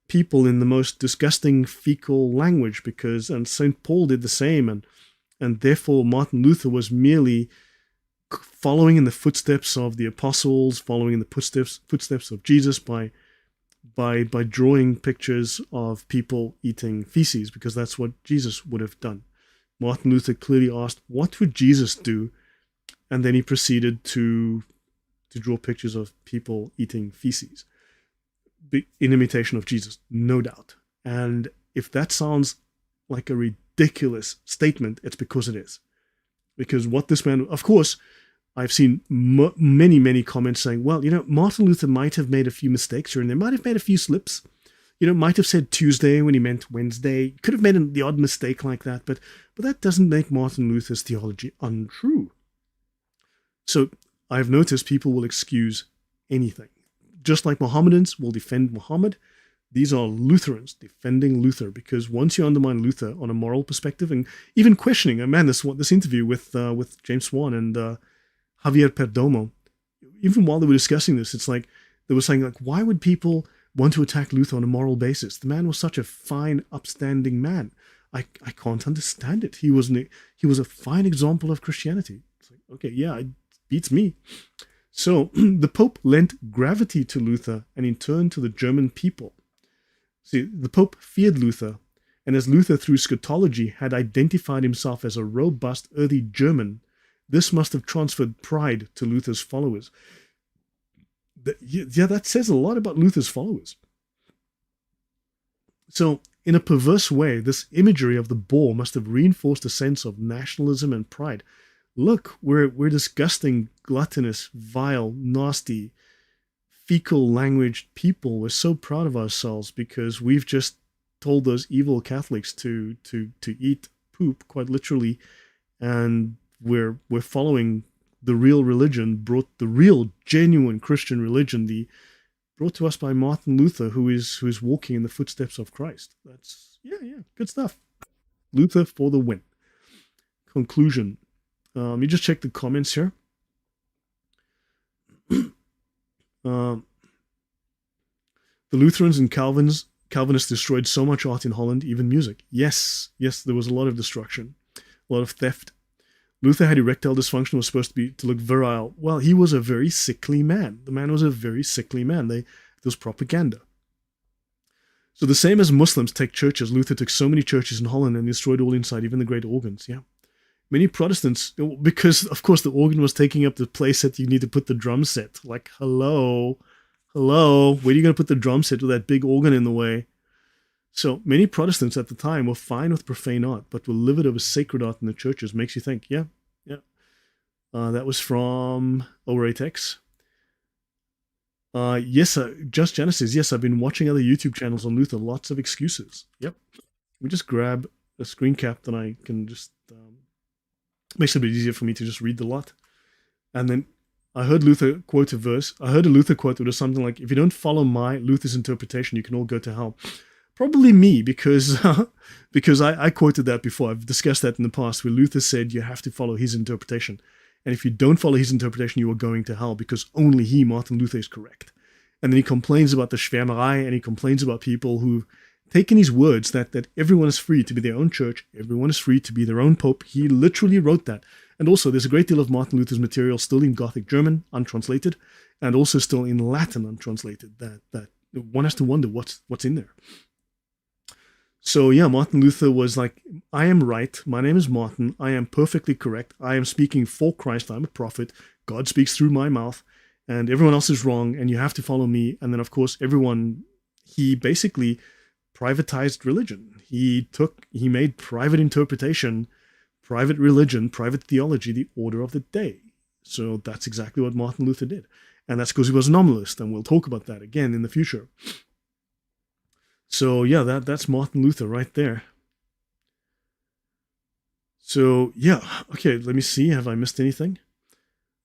people in the most disgusting fecal language, and St. Paul did the same, and therefore Martin Luther was merely following in the footsteps of the apostles, following in the footsteps of Jesus by drawing pictures of people eating feces, because that's what Jesus would have done. Martin Luther clearly asked, what would Jesus do? And then he proceeded to draw pictures of people eating feces in imitation of Jesus, no doubt. And if that sounds like a ridiculous statement, it's because it is. Because what this man, of course, I've seen many comments saying, well, Martin Luther might have made a few mistakes here and there, might have made a few slips, might have said Tuesday when he meant Wednesday, could have made the odd mistake like that, but that doesn't make Martin Luther's theology untrue. So I've noticed people will excuse anything. Just like Mohammedans will defend Muhammad, these are Lutherans defending Luther, because once you undermine Luther on a moral perspective, and even questioning, this interview with James Swan and Javier Perdomo, even while they were discussing this, it's like they were saying, like, why would people want to attack Luther on a moral basis? The man was such a fine, upstanding man. I can't understand it. He was a fine example of Christianity. It's like, okay, yeah, it beats me. So the Pope lent gravity to Luther and in turn to the German people. See, the Pope feared Luther, and as Luther through scatology had identified himself as a robust, earthy German, this must have transferred pride to Luther's followers. Yeah, that says a lot about Luther's followers. So, in a perverse way, this imagery of the boar must have reinforced a sense of nationalism and pride. Look, we're disgusting, gluttonous, vile, nasty, fecal language people. We're so proud of ourselves because we've just told those evil Catholics to eat poop, quite literally, and we're following the real religion, brought the real genuine Christian religion, the brought to us by Martin Luther, who is walking in the footsteps of Christ. That's good stuff. Luther for the win. Conclusion. You just check the comments here. The Lutherans and Calvinists destroyed so much art in Holland, even music. Yes, there was a lot of destruction, a lot of theft. Luther had erectile dysfunction, was supposed to look virile. Well, he was a very sickly man. The man was a very sickly man. It was propaganda. So the same as Muslims take churches, Luther took so many churches in Holland and destroyed all inside, even the great organs. Yeah. Many Protestants, because of course the organ was taking up the place that you need to put the drum set. Like, hello, where are you going to put the drum set with that big organ in the way? So many Protestants at the time were fine with profane art, but were livid over sacred art in the churches. Makes you think, yeah. That was from Oratex. Yes, Just Janice says, yes, I've been watching other YouTube channels on Luther. Lots of excuses. Yep. We just grab a screen cap, then I can just... makes it a bit easier for me to just read the lot. And then I heard Luther quote a verse. I heard a Luther quote that was something like, if you don't follow Luther's interpretation, you can all go to hell. Probably me, because I quoted that before. I've discussed that in the past, where Luther said you have to follow his interpretation. And if you don't follow his interpretation, you are going to hell, because only he, Martin Luther, is correct. And then he complains about the Schwärmerei, and he complains about people who've taken his words that everyone is free to be their own church, everyone is free to be their own pope. He literally wrote that. And also, there's a great deal of Martin Luther's material still in Gothic German, untranslated, and also still in Latin, untranslated, that one has to wonder what's in there. So yeah, Martin Luther was like, I am right, my name is Martin, I am perfectly correct, I am speaking for Christ, I'm a prophet, God speaks through my mouth, and everyone else is wrong, and you have to follow me. And then of course he basically privatized religion. He made private interpretation, private religion, private theology the order of the day. So that's exactly what Martin Luther did. And that's because he was a nominalist, and we'll talk about that again in the future. So yeah, that's Martin Luther right there. So yeah, okay, let me see. Have I missed anything?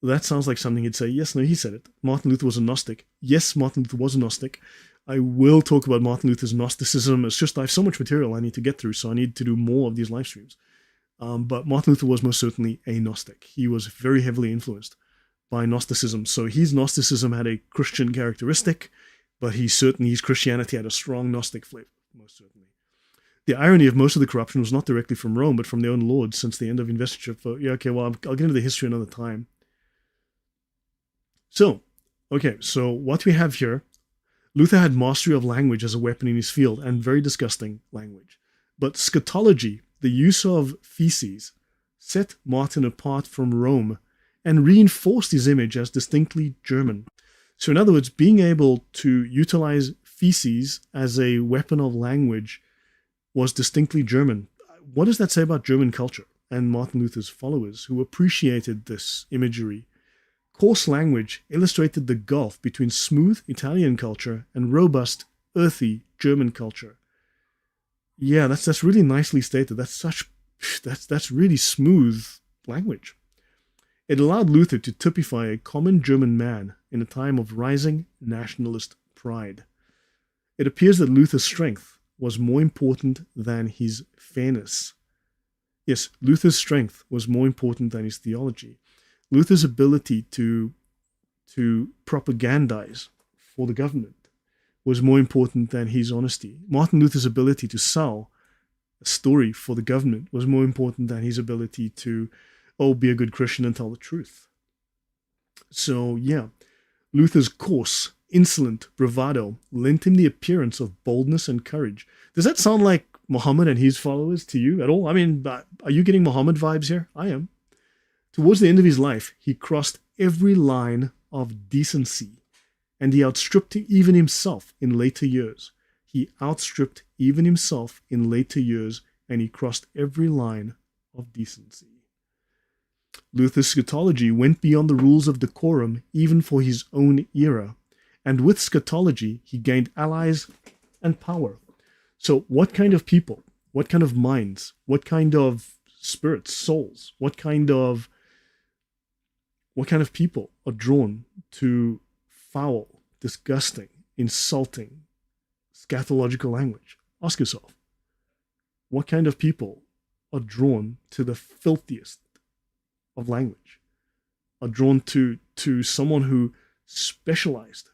That sounds like something he'd say. Yes, no, he said it. Martin Luther was a Gnostic. Yes, Martin Luther was a Gnostic. I will talk about Martin Luther's Gnosticism. It's just I have so much material I need to get through, so I need to do more of these live streams. But Martin Luther was most certainly a Gnostic. He was very heavily influenced by Gnosticism. So his Gnosticism had a Christian characteristic, but his Christianity had a strong Gnostic flavor, most certainly. The irony of most of the corruption was not directly from Rome, but from their own lords since the end of investiture. I'll get into the history another time. So what we have here, Luther had mastery of language as a weapon in his field, and very disgusting language. But scatology, the use of feces, set Martin apart from Rome and reinforced his image as distinctly German. So in other words, being able to utilize feces as a weapon of language was distinctly German. What does that say about German culture and Martin Luther's followers, who appreciated this imagery? Coarse language illustrated the gulf between smooth Italian culture and robust, earthy German culture. Yeah, that's really nicely stated. That's really smooth language. It allowed Luther to typify a common German man in a time of rising nationalist pride. It appears that Luther's strength was more important than his fairness. Yes, Luther's strength was more important than his theology. Luther's ability to propagandize for the government was more important than his honesty. Martin Luther's ability to sell a story for the government was more important than his ability to, be a good Christian and tell the truth. So yeah, Luther's coarse, insolent bravado lent him the appearance of boldness and courage. Does that sound like Muhammad and his followers to you at all? I mean, are you getting Muhammad vibes here? I am. Towards the end of his life, he crossed every line of decency, and he outstripped even himself in later years. And he crossed every line of decency. Luther's scatology went beyond the rules of decorum even for his own era, and with scatology he gained allies and power. So what kind of people, what kind of minds, what kind of spirits, souls? What kind of people are drawn to foul, disgusting, insulting, scatological language? Ask yourself, what kind of people are drawn to the filthiest of language? Are drawn to someone who specialized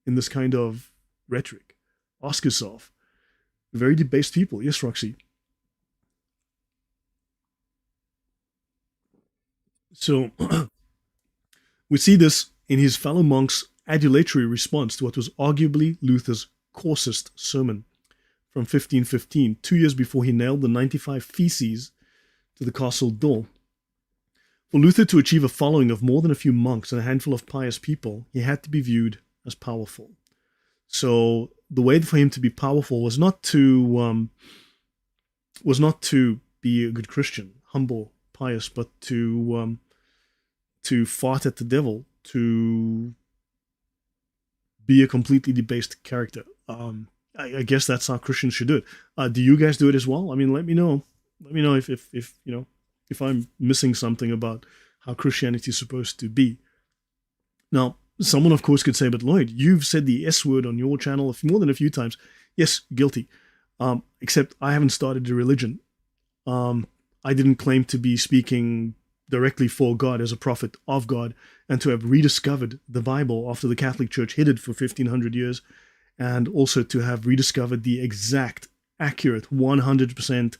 in this kind of rhetoric? Ask yourself. Very debased people. Yes, Roxy. So we see this in his fellow monks' adulatory response to what was arguably Luther's coarsest sermon from 1515, 2 years before he nailed the 95 Faeces to the castle door. For Luther to achieve a following of more than a few monks and a handful of pious people, he had to be viewed as powerful. So the way for him to be powerful was not to be a good Christian, humble, pious, but to fart at the devil, to be a completely debased character. I guess that's how Christians should do it. Do you guys do it as well? I mean, let me know. Let me know if if I'm missing something about how Christianity is supposed to be. Now, someone of course could say, "But Lloyd, you've said the S word on your channel more than a few times." Yes, guilty. Except I haven't started a religion. I didn't claim to be speaking directly for God as a prophet of God, and to have rediscovered the Bible after the Catholic Church hid it for 1500 years, and also to have rediscovered the exact, accurate, 100%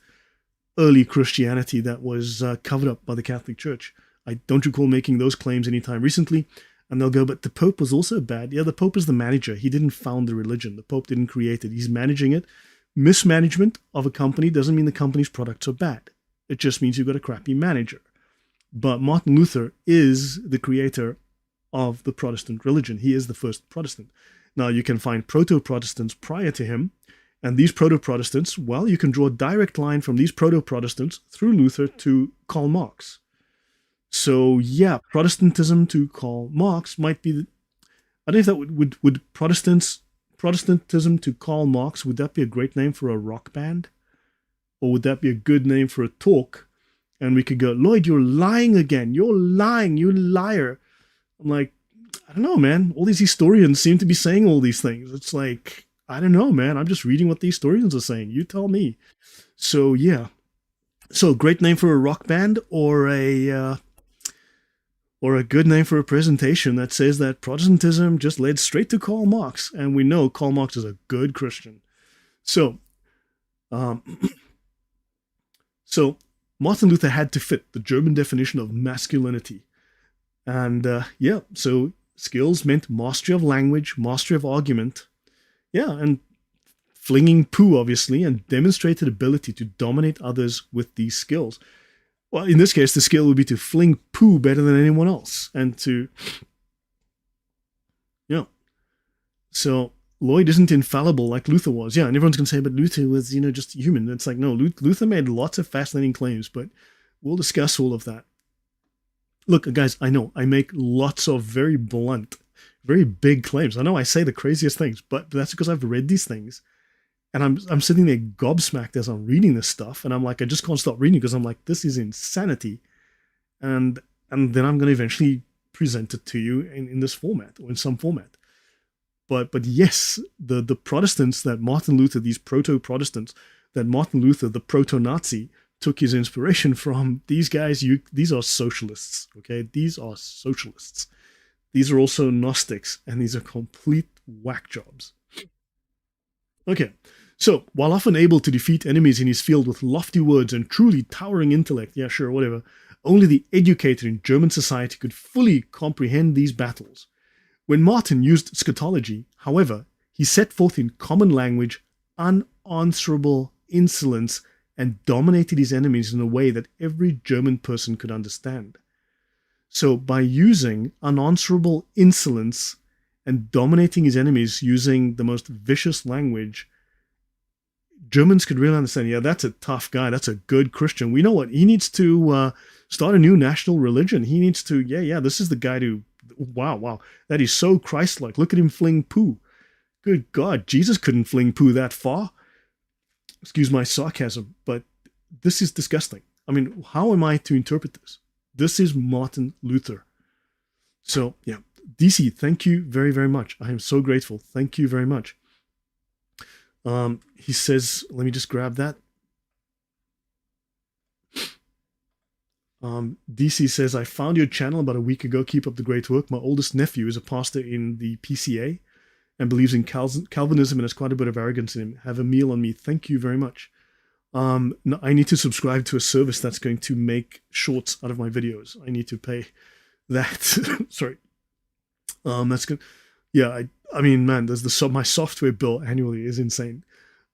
early Christianity that was covered up by the Catholic Church. I don't recall making those claims anytime recently. And they'll go, but the Pope was also bad. Yeah, the Pope is the manager. He didn't found the religion. The Pope didn't create it. He's managing it. Mismanagement of a company doesn't mean the company's products are bad. It just means you've got a crappy manager. But Martin Luther is the creator of the Protestant religion. He is the first Protestant. Now, you can find proto-Protestants prior to him. And these proto-Protestants, well, you can draw a direct line from these proto-Protestants through Luther to Karl Marx. So yeah, Protestantism to Karl Marx might be. I don't know if that would Protestantism to Karl Marx, would that be a great name for a rock band, or would that be a good name for a talk? And we could go, Lloyd, you're lying again. You're lying, you liar. I'm like, I don't know, man. All these historians seem to be saying all these things. It's like, I don't know, man. I'm just reading what the historians are saying. You tell me. So yeah. So great name for a rock band, or a good name for a presentation that says that Protestantism just led straight to Karl Marx, and we know Karl Marx is a good Christian. So, um, so Martin Luther had to fit the German definition of masculinity, and yeah, so skills meant mastery of language, mastery of argument, yeah, and flinging poo, obviously, and demonstrated ability to dominate others with these skills. Well, in this case, the skill would be to fling poo better than anyone else. And to, yeah. So Lloyd isn't infallible like Luther was. Yeah, and everyone's going to say, but Luther was, just human. It's like, no, Luther made lots of fascinating claims, but we'll discuss all of that. Look, guys, I know I make lots of very blunt, very big claims. I know I say the craziest things, but that's because I've read these things. And I'm sitting there gobsmacked as I'm reading this stuff, and I'm like, I just can't stop reading because I'm like, this is insanity. And then I'm going to eventually present it to you in this format, or in some format. But yes, the Protestants that Martin Luther, these proto-Protestants that Martin Luther, the proto-Nazi, took his inspiration from, these guys, these are socialists, okay? These are socialists. These are also Gnostics, and these are complete whack jobs. Okay. So, while often able to defeat enemies in his field with lofty words and truly towering intellect, yeah, sure, whatever, only the educated in German society could fully comprehend these battles. When Martin used scatology, however, he set forth in common language unanswerable insolence and dominated his enemies in a way that every German person could understand. So, by using unanswerable insolence and dominating his enemies using the most vicious language, Germans could really understand, yeah, that's a tough guy. That's a good Christian. We know what? He needs to start a new national religion. He needs to, this is the guy to, wow, that is so Christ-like. Look at him fling poo. Good God, Jesus couldn't fling poo that far. Excuse my sarcasm, but this is disgusting. I mean, how am I to interpret this? This is Martin Luther. So, yeah, DC, thank you very, very much. I am so grateful. Thank you very much. He says, let me just grab that. DC says, I found your channel about a week ago. Keep up the great work. My oldest nephew is a pastor in the PCA and believes in Calvinism and has quite a bit of arrogance in him. Have a meal on me. Thank you very much. No, I need to subscribe to a service that's going to make shorts out of my videos. I need to pay that. Sorry. That's good. Yeah, I mean, man, there's my software bill annually is insane.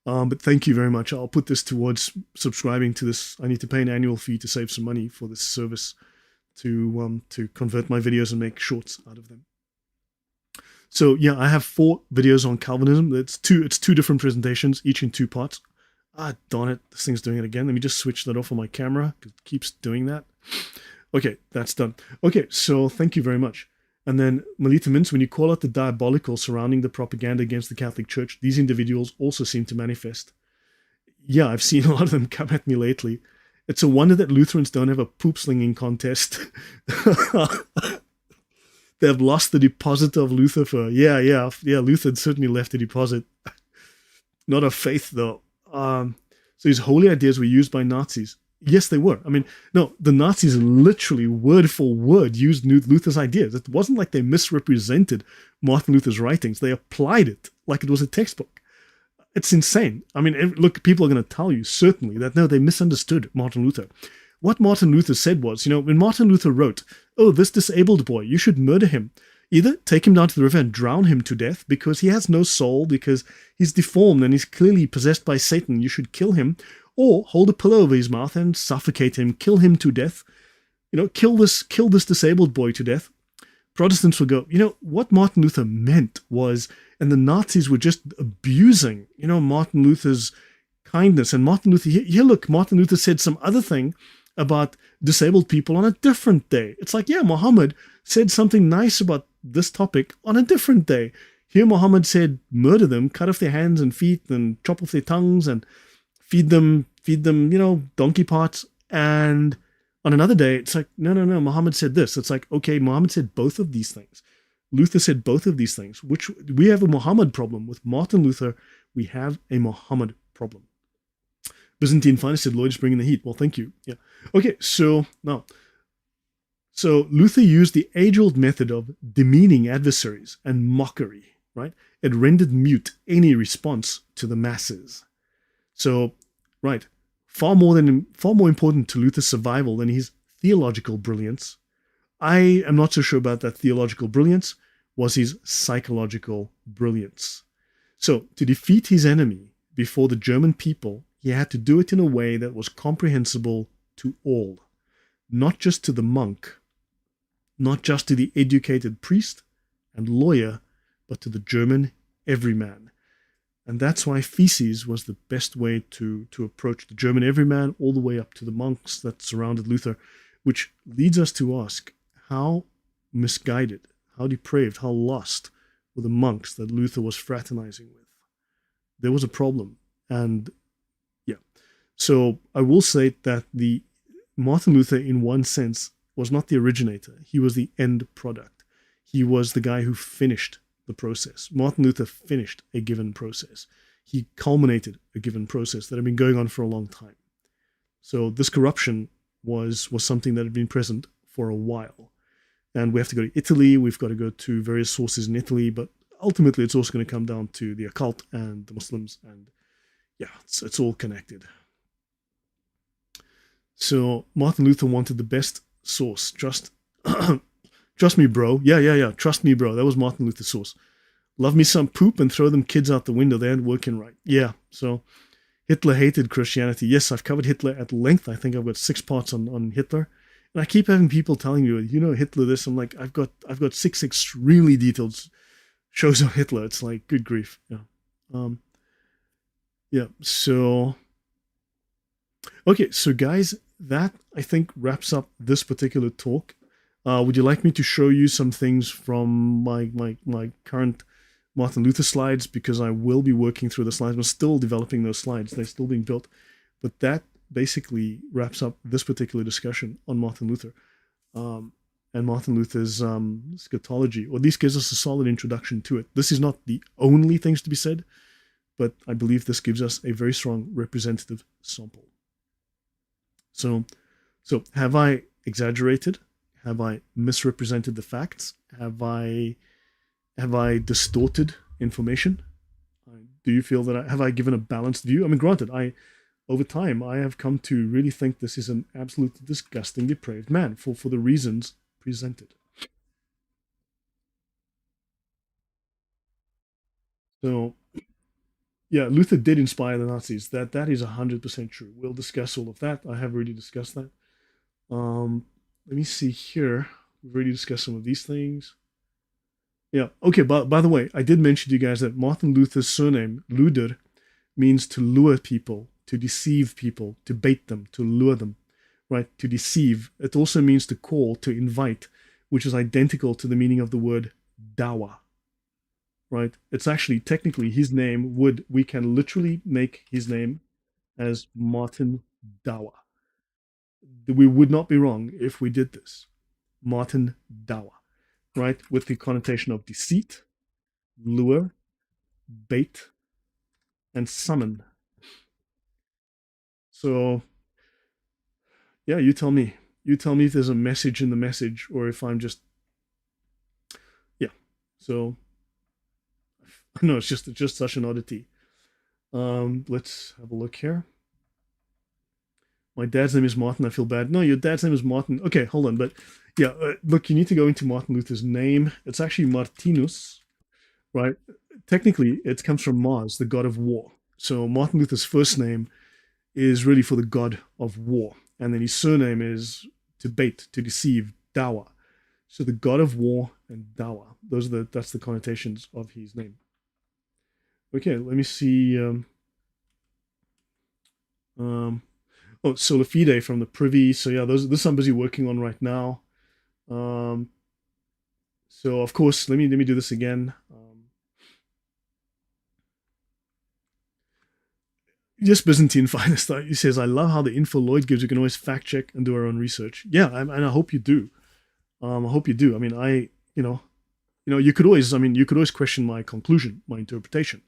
But thank you very much. I'll put this towards subscribing to this. I need to pay an annual fee to save some money for this service to convert my videos and make shorts out of them. So yeah, I have 4 videos on Calvinism. It's two different presentations, each in 2 parts. Ah, darn it, this thing's doing it again. Let me just switch that off on my camera, because it keeps doing that. Okay, that's done. Okay, so thank you very much. And then, Melita Mintz, when you call out the diabolical surrounding the propaganda against the Catholic Church, these individuals also seem to manifest. Yeah, I've seen a lot of them come at me lately. It's a wonder that Lutherans don't have a poop slinging contest. They've lost the deposit of Luther for... Yeah, Luther certainly left a deposit. Not of faith, though. So his holy ideas were used by Nazis. Yes, they were. I mean, no, the Nazis literally word for word used Luther's ideas. It wasn't like they misrepresented Martin Luther's writings. They applied it like it was a textbook. It's insane. I mean, look, people are going to tell you certainly that, no, they misunderstood Martin Luther. What Martin Luther said was, when Martin Luther wrote, oh, this disabled boy, you should murder him. Either take him down to the river and drown him to death because he has no soul, because he's deformed and he's clearly possessed by Satan. You should kill him. Or hold a pillow over his mouth and suffocate him, kill him to death. Kill this disabled boy to death. Protestants will go, what Martin Luther meant was, and the Nazis were just abusing, Martin Luther's kindness. And Martin Luther, here, look, Martin Luther said some other thing about disabled people on a different day. It's like, yeah, Muhammad said something nice about this topic on a different day. Here, Muhammad said, murder them, cut off their hands and feet and chop off their tongues and feed them, donkey parts. And on another day, it's like, no, Muhammad said this. It's like, okay, Muhammad said both of these things. Luther said both of these things, which we have a Muhammad problem. With Martin Luther, we have a Muhammad problem. Byzantine Finest said, Lloyd is bringing the heat. Well, thank you. Yeah. Okay, so now, Luther used the age-old method of demeaning adversaries and mockery, right? It rendered mute any response to the masses. So, right, far more important to Luther's survival than his theological brilliance, I am not so sure about that theological brilliance, was his psychological brilliance. So, to defeat his enemy before the German people, he had to do it in a way that was comprehensible to all, not just to the monk, not just to the educated priest and lawyer, but to the German everyman. And that's why Faeces was the best way to approach the German everyman, all the way up to the monks that surrounded Luther, which leads us to ask, how misguided, how depraved, how lost were the monks that Luther was fraternizing with? There was a problem. And yeah, so I will say that the Martin Luther, in one sense, was not the originator. He was the end product. He was the guy who finished the process. Martin Luther finished a given process. He culminated a given process that had been going on for a long time. So this corruption was something that had been present for a while. And we have to go to Italy. We've got to go to various sources in Italy. But ultimately, it's also going to come down to the occult and the Muslims. And yeah, it's all connected. So Martin Luther wanted the best source. Trust me, bro. Yeah. Trust me, bro. That was Martin Luther's source. Love me some poop and throw them kids out the window. They aren't working right. Yeah. So Hitler hated Christianity. Yes, I've covered Hitler at length. I think I've got 6 parts on Hitler. And I keep having people telling me, Hitler this. I'm like, I've got 6 extremely detailed shows on Hitler. It's like, good grief. Yeah. Yeah. So, okay. So guys, that I think wraps up this particular talk. Would you like me to show you some things from my current Martin Luther slides? Because I will be working through the slides. I'm still developing those slides. They're still being built. But that basically wraps up this particular discussion on Martin Luther um, and Martin Luther's scatology, or at least gives us a solid introduction to it. This is not the only things to be said, but I believe this gives us a very strong representative sample. So, have I exaggerated? Have I misrepresented the facts? Have I distorted information? Do you feel that have I given a balanced view? I mean, granted, over time I have come to really think this is an absolutely disgusting, depraved man for the reasons presented. So yeah, Luther did inspire the Nazis. That is 100% true. We'll discuss all of that. I have already discussed that. Let me see here. We've already discussed some of these things. Yeah. Okay. But by the way, I did mention to you guys that Martin Luther's surname, Luder, means to lure people, to deceive people, to bait them, to lure them, right? To deceive. It also means to call, to invite, which is identical to the meaning of the word dawa, right? It's actually technically his name we can literally make his name as Martin Dawa. We would not be wrong if we did this. Martin Dawa, right? With the connotation of deceit, lure, bait, and summon. So, yeah, you tell me. You tell me if there's a message in the message or if I'm just, yeah. So, no, it's just such an oddity. Let's have a look here. My dad's name is Martin. I feel bad. No, your dad's name is Martin. Okay, hold on. But yeah, look, you need to go into Martin Luther's name. It's actually Martinus, right? Technically, it comes from Mars, the god of war. So Martin Luther's first name is really for the god of war. And then his surname is to bait, to deceive, Dawa. So the god of war and Dawa. That's the connotations of his name. Okay, let me see. Um, oh, Sola Fide from the Privy. So yeah, this I'm busy working on right now. Um, so of course, let me do this again. Just Byzantine finest. He says, "I love how the info Lloyd gives. You can always fact check and do our own research." Yeah, and I hope you do. I hope you do. I mean, you could always, you could always question my conclusion, my interpretation,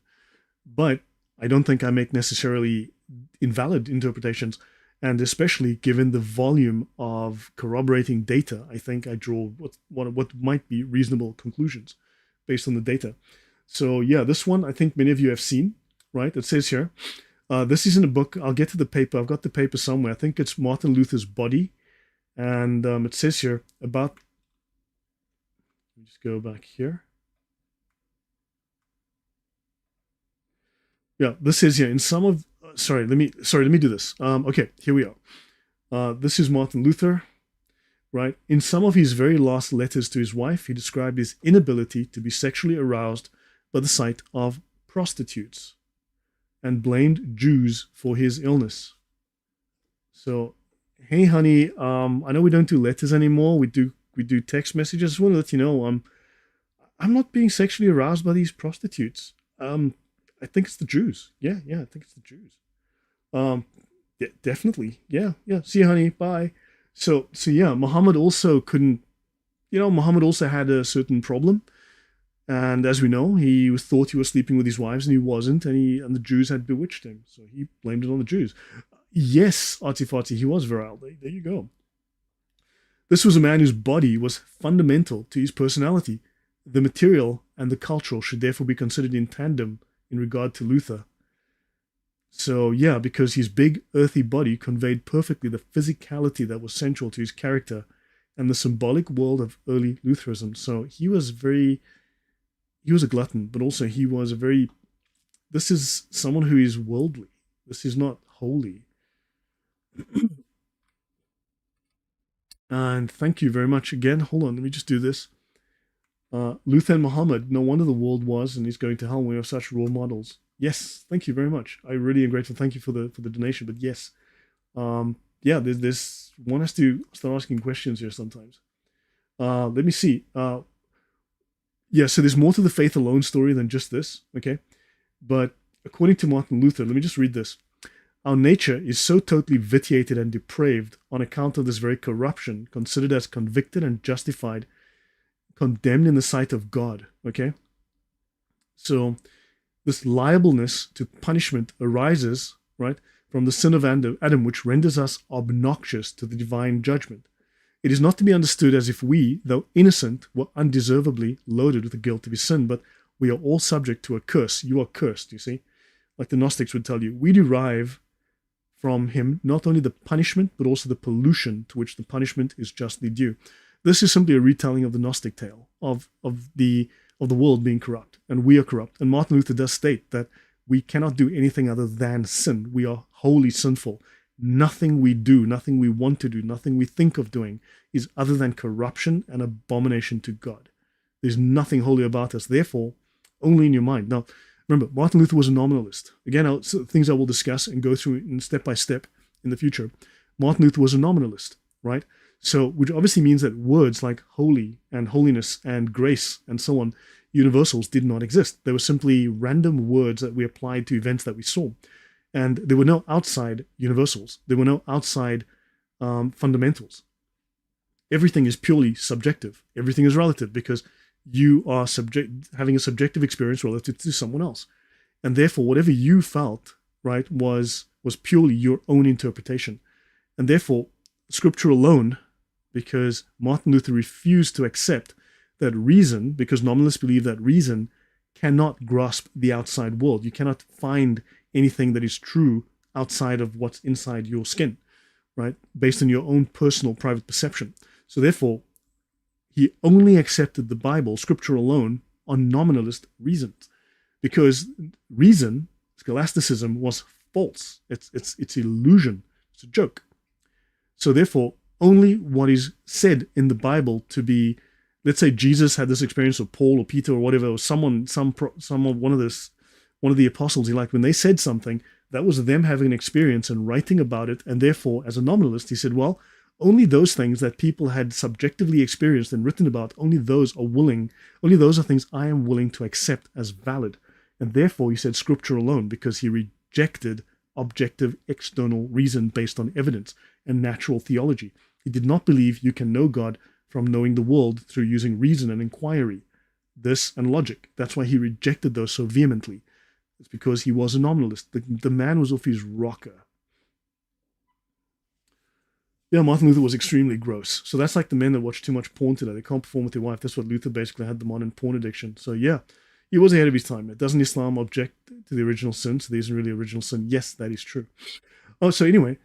but I don't think I make necessarily invalid interpretations. And especially given the volume of corroborating data, I think I draw what might be reasonable conclusions based on the data. So yeah, this one I think many of you have seen, right? It says here, this is in a book. I'll get to the paper. I've got the paper somewhere. I think it's Martin Luther's Body. And it says here about, let me just go back here. Yeah, this is here in some of, let me do this. Okay, here we are. This is Martin Luther, right? In some of his very last letters to his wife, he described his inability to be sexually aroused by the sight of prostitutes and blamed Jews for his illness. So, hey, honey, I know we don't do letters anymore. We do text messages. I just want to let you know, I'm not being sexually aroused by these prostitutes. I think it's the Jews. Yeah, I think it's the Jews. Yeah, definitely. Yeah. See you, honey. Bye. So yeah, Muhammad also couldn't. Muhammad also had a certain problem, and as we know, thought he was sleeping with his wives, and he wasn't, and the Jews had bewitched him, so he blamed it on the Jews. Yes, Artifati, he was virile. There you go. This was a man whose body was fundamental to his personality. The material and the cultural should therefore be considered in tandem in regard to Luther. So yeah, because his big earthy body conveyed perfectly the physicality that was central to his character and the symbolic world of early Lutheranism. So he was a glutton, but also this is someone who is worldly. This is not holy. And thank you very much again. Hold on, let me just do this. Luther and Muhammad, no wonder the world was and is going to hell when we have such role models. Yes, thank you very much. I really am grateful. Thank you for the donation. But yes, yeah, there's one has to start asking questions here sometimes. Let me see. Yeah, so there's more to the faith alone story than just this. Okay, but according to Martin Luther, let me just read this. Our nature is so totally vitiated and depraved on account of this very corruption, considered as convicted and justified, condemned in the sight of God. Okay? So this liableness to punishment arises, right, from the sin of Adam, which renders us obnoxious to the divine judgment. It is not to be understood as if we, though innocent, were undeservedly loaded with the guilt of his sin, but we are all subject to a curse. You are cursed, you see. Like the Gnostics would tell you, we derive from him not only the punishment, but also the pollution to which the punishment is justly due. This is simply a retelling of the Gnostic tale of the world being corrupt, and we are corrupt. And Martin Luther does state that we cannot do anything other than sin. We are wholly sinful. Nothing we do, nothing we want to do, nothing we think of doing is other than corruption and abomination to God. There's nothing holy about us. Therefore, only in your mind. Now, remember, Martin Luther was a nominalist. Again, things I will discuss and go through in step by step in the future. Martin Luther was a nominalist, right? So, which obviously means that words like holy and holiness and grace and so on, universals, did not exist. They were simply random words that we applied to events that we saw. And there were no outside universals. There were no outside fundamentals. Everything is purely subjective. Everything is relative because you are having a subjective experience relative to someone else. And therefore, whatever you felt, right, was purely your own interpretation. And therefore, Scripture alone, because Martin Luther refused to accept that reason, because nominalists believe that reason cannot grasp the outside world. You cannot find anything that is true outside of what's inside your skin, right? Based on your own personal private perception. So therefore, he only accepted the Bible, Scripture alone, on nominalist reasons. Because reason, scholasticism, was false. It's illusion. It's a joke. So therefore, only what is said in the Bible to be, let's say Jesus had this experience, or Paul or Peter or whatever, or one of the apostles, when they said something, that was them having an experience and writing about it. And therefore, as a nominalist, he said, well, only those things that people had subjectively experienced and written about, only those are things I am willing to accept as valid. And therefore, he said Scripture alone, because he rejected objective external reason based on evidence and natural theology. He did not believe you can know God from knowing the world through using reason and inquiry, this and logic. That's why he rejected those so vehemently. It's because he was a nominalist. The man was off his rocker. Yeah, Martin Luther was extremely gross. So that's like the men that watch too much porn today. They can't perform with their wife. That's what Luther basically had them on, in porn addiction. So yeah, he was ahead of his time. Doesn't Islam object to the original sin? So there isn't really original sin. Yes, that is true. Oh, so anyway,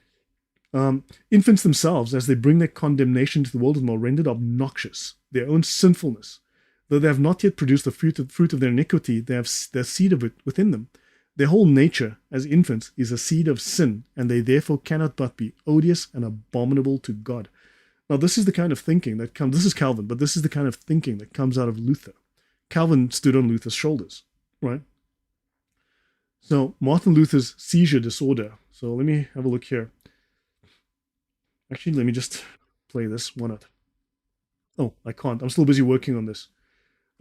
infants themselves, as they bring their condemnation to the world, are rendered obnoxious. Their own sinfulness. Though they have not yet produced the fruit of their iniquity, they have the seed of it within them. Their whole nature, as infants, is a seed of sin, and they therefore cannot but be odious and abominable to God. Now, this is the kind of thinking that comes, this is Calvin, but this is the kind of thinking that comes out of Luther. Calvin stood on Luther's shoulders, right? So, Martin Luther's seizure disorder. So, let me have a look here. Actually, let me just play this. Why not? Oh, I can't. I'm still busy working on this.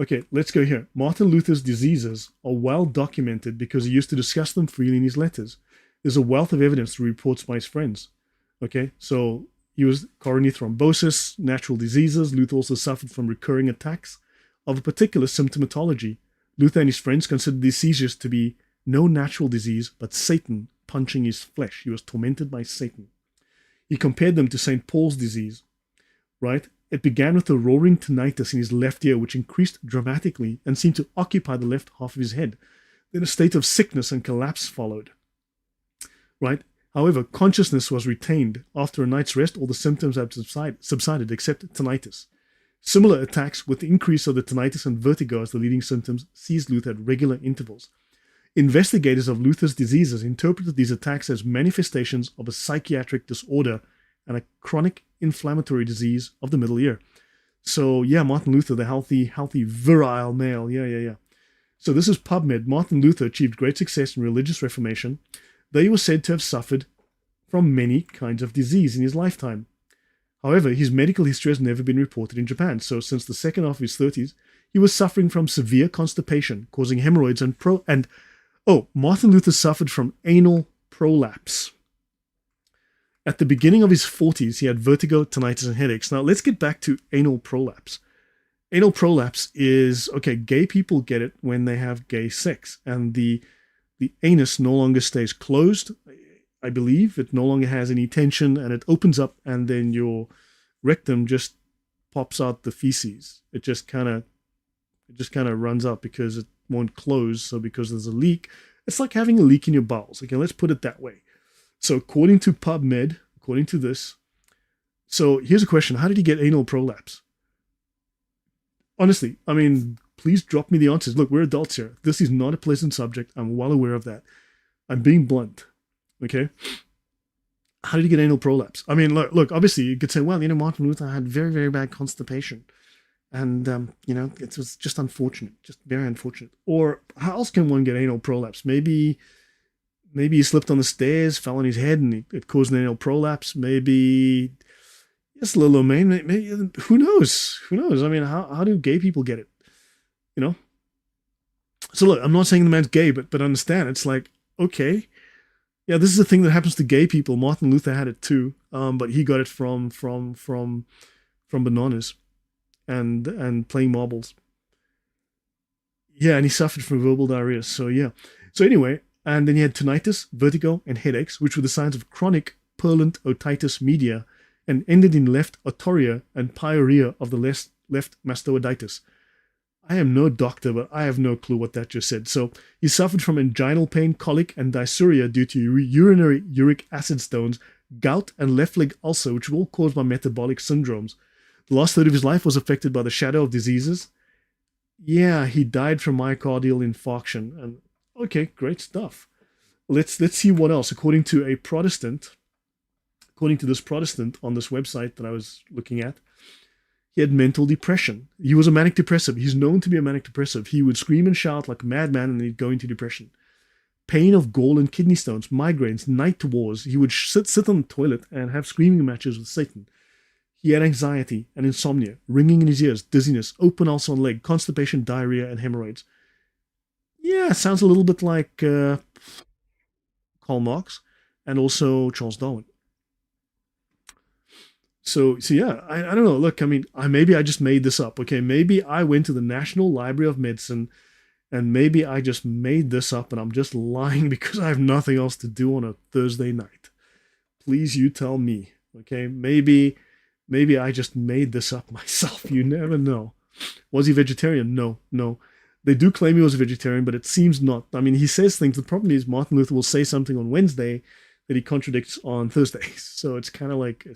Okay, let's go here. Martin Luther's diseases are well documented because he used to discuss them freely in his letters. There's a wealth of evidence through reports by his friends. Okay, so he was coronary thrombosis, natural diseases. Luther also suffered from recurring attacks of a particular symptomatology. Luther and his friends considered these seizures to be no natural disease, but Satan punching his flesh. He was tormented by Satan. He compared them to St. Paul's disease, right? It began with a roaring tinnitus in his left ear, which increased dramatically and seemed to occupy the left half of his head. Then a state of sickness and collapse followed. Right? However, consciousness was retained. After a night's rest, all the symptoms had subsided except tinnitus. Similar attacks with the increase of the tinnitus and vertigo as the leading symptoms seized Luther at regular intervals. Investigators of Luther's diseases interpreted these attacks as manifestations of a psychiatric disorder and a chronic inflammatory disease of the middle ear. So yeah, Martin Luther, the healthy, virile male. Yeah. So this is PubMed. Martin Luther achieved great success in religious reformation, though he was said to have suffered from many kinds of disease in his lifetime. However, his medical history has never been reported in Japan. So since the second half of his 30s, he was suffering from severe constipation, causing hemorrhoids Martin Luther suffered from anal prolapse. At the beginning of his 40s, he had vertigo, tinnitus, and headaches. Now, let's get back to anal prolapse. Anal prolapse is, okay, gay people get it when they have gay sex, and the anus no longer stays closed. I believe it no longer has any tension, and it opens up, and then your rectum just pops out the feces. It just kind of runs out because it won't close. So because there's a leak, it's like having a leak in your bowels. Okay, let's put it that way. So according to PubMed, according to this, so here's a question: how did he get anal prolapse? Honestly, I mean, please drop me the answers. Look, we're adults here. This is not a pleasant subject. I'm well aware of that. I'm being blunt. Okay. How did he get anal prolapse? I mean, look, obviously you could say, well, Martin Luther had very, very bad constipation. And, it was just unfortunate, just very unfortunate. Or how else can one get anal prolapse? Maybe he slipped on the stairs, fell on his head, and it caused an anal prolapse. Maybe, yes, Lilo Main, maybe, who knows? Who knows? I mean, how do gay people get it? So look, I'm not saying the man's gay, but understand, it's like, okay, yeah, this is a thing that happens to gay people. Martin Luther had it too, but he got it from bananas and playing marbles. Yeah, and he suffered from verbal diarrhea. So yeah. So anyway, and then he had tinnitus, vertigo, and headaches, which were the signs of chronic purulent otitis media, and ended in left otorrhea and pyorrhea of the left mastoiditis. I am no doctor, but I have no clue what that just said. So he suffered from inguinal pain, colic, and dysuria due to urinary uric acid stones, gout, and left leg ulcer, which were all caused by metabolic syndromes. The last third of his life was affected by the shadow of diseases. Yeah, he died from myocardial infarction. And okay, great stuff. Let's see what else. According to this Protestant on this website that I was looking at, he had mental depression. He was a manic depressive. He's known to be a manic depressive. He would scream and shout like a madman, and he'd go into depression. Pain of gall and kidney stones, migraines, night wars. He would sit on the toilet and have screaming matches with Satan. He had anxiety and insomnia, ringing in his ears, dizziness, open ulcer on leg, constipation, diarrhea, and hemorrhoids. Yeah, sounds a little bit like Karl Marx and also Charles Darwin. So yeah, I don't know. Look, I mean, maybe I just made this up. Okay, maybe I went to the National Library of Medicine, and maybe I just made this up, and I'm just lying because I have nothing else to do on a Thursday night. Please, you tell me. Okay, maybe I just made this up myself. You never know. Was he vegetarian? No. They do claim he was a vegetarian, but it seems not. I mean, he says things. The problem is Martin Luther will say something on Wednesday that he contradicts on Thursday. So it's kind of like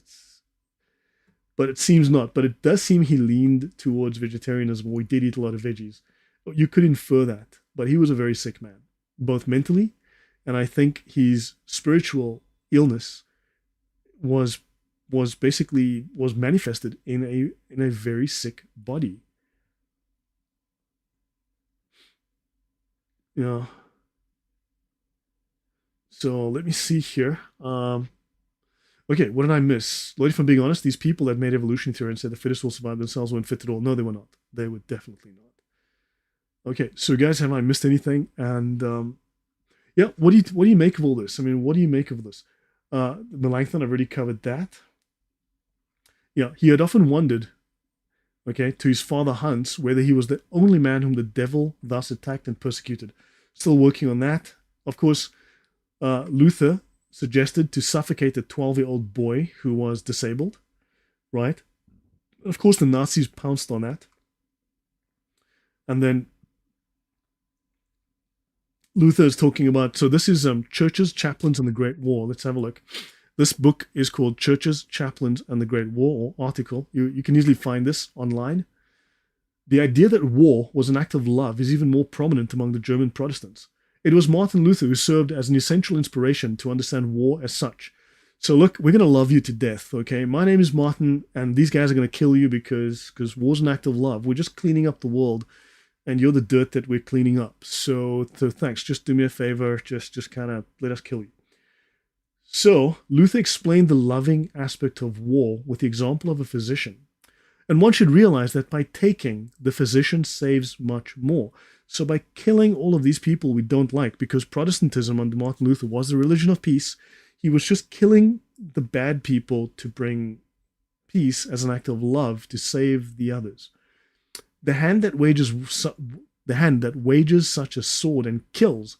but it seems not. But it does seem he leaned towards vegetarianism, or he did eat a lot of veggies. You could infer that. But he was a very sick man, both mentally, and I think his spiritual illness was manifested in a very sick body. Yeah. So let me see here. Okay, what did I miss? Lloyd, if I'm being honest, these people that made evolution theory and said the fittest will survive themselves weren't fit at all. No, they were not. They were definitely not. Okay, so guys, have I missed anything? And yeah, what do you make of all this? I mean, what do you make of this? Melanchthon, I've already covered that. Yeah, he had often wondered, okay, to his father Hans, whether he was the only man whom the devil thus attacked and persecuted. Still working on that. Of course, Luther suggested to suffocate a 12-year-old boy who was disabled, right? Of course, the Nazis pounced on that. And then Luther is talking about, so this is Churches, Chaplains, and the Great War. Let's have a look. This book is called Churches, Chaplains, and the Great War, or article. You can easily find this online. The idea that war was an act of love is even more prominent among the German Protestants. It was Martin Luther who served as an essential inspiration to understand war as such. So look, we're going to love you to death, okay? My name is Martin, and these guys are going to kill you because war's an act of love. We're just cleaning up the world, and you're the dirt that we're cleaning up. So thanks. Just do me a favor. Just kind of let us kill you. So Luther explained the loving aspect of war with the example of a physician. And one should realize that by taking, the physician saves much more. So by killing all of these people we don't like, because Protestantism under Martin Luther was the religion of peace, he was just killing the bad people to bring peace as an act of love to save the others. The hand that wages such a sword and kills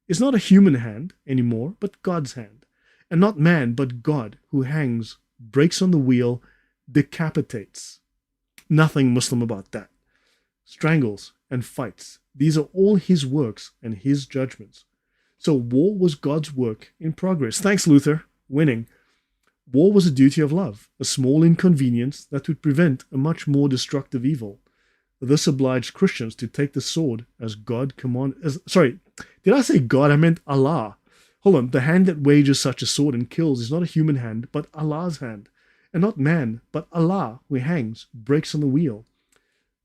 is not a human hand anymore, but God's hand. And not man, but God, who hangs, breaks on the wheel, decapitates. Nothing Muslim about that. Strangles and fights. These are all his works and his judgments. So war was God's work in progress. Thanks, Luther. Winning. War was a duty of love, a small inconvenience that would prevent a much more destructive evil. This obliged Christians to take the sword as God commanded. Sorry, did I say God? I meant Allah. Hold on. The hand that wages such a sword and kills is not a human hand, but Allah's hand. And not man, but Allah, who hangs, breaks on the wheel.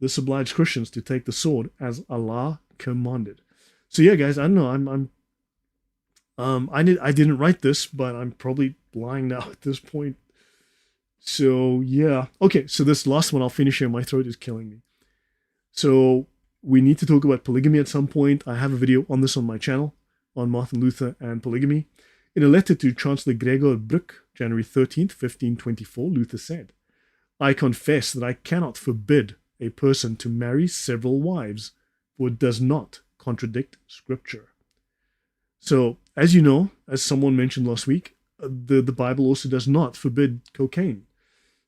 This obliged Christians to take the sword as Allah commanded. So yeah, guys, I don't know. I didn't write this, but I'm probably lying now at this point. So yeah. Okay, so this last one I'll finish here. My throat is killing me. So we need to talk about polygamy at some point. I have a video on this on my channel, on Martin Luther and polygamy. In a letter to Chancellor Gregor Bruck, January 13th, 1524, Luther said, "I confess that I cannot forbid a person to marry several wives, for it does not contradict Scripture." So, as you know, as someone mentioned last week, the Bible also does not forbid cocaine.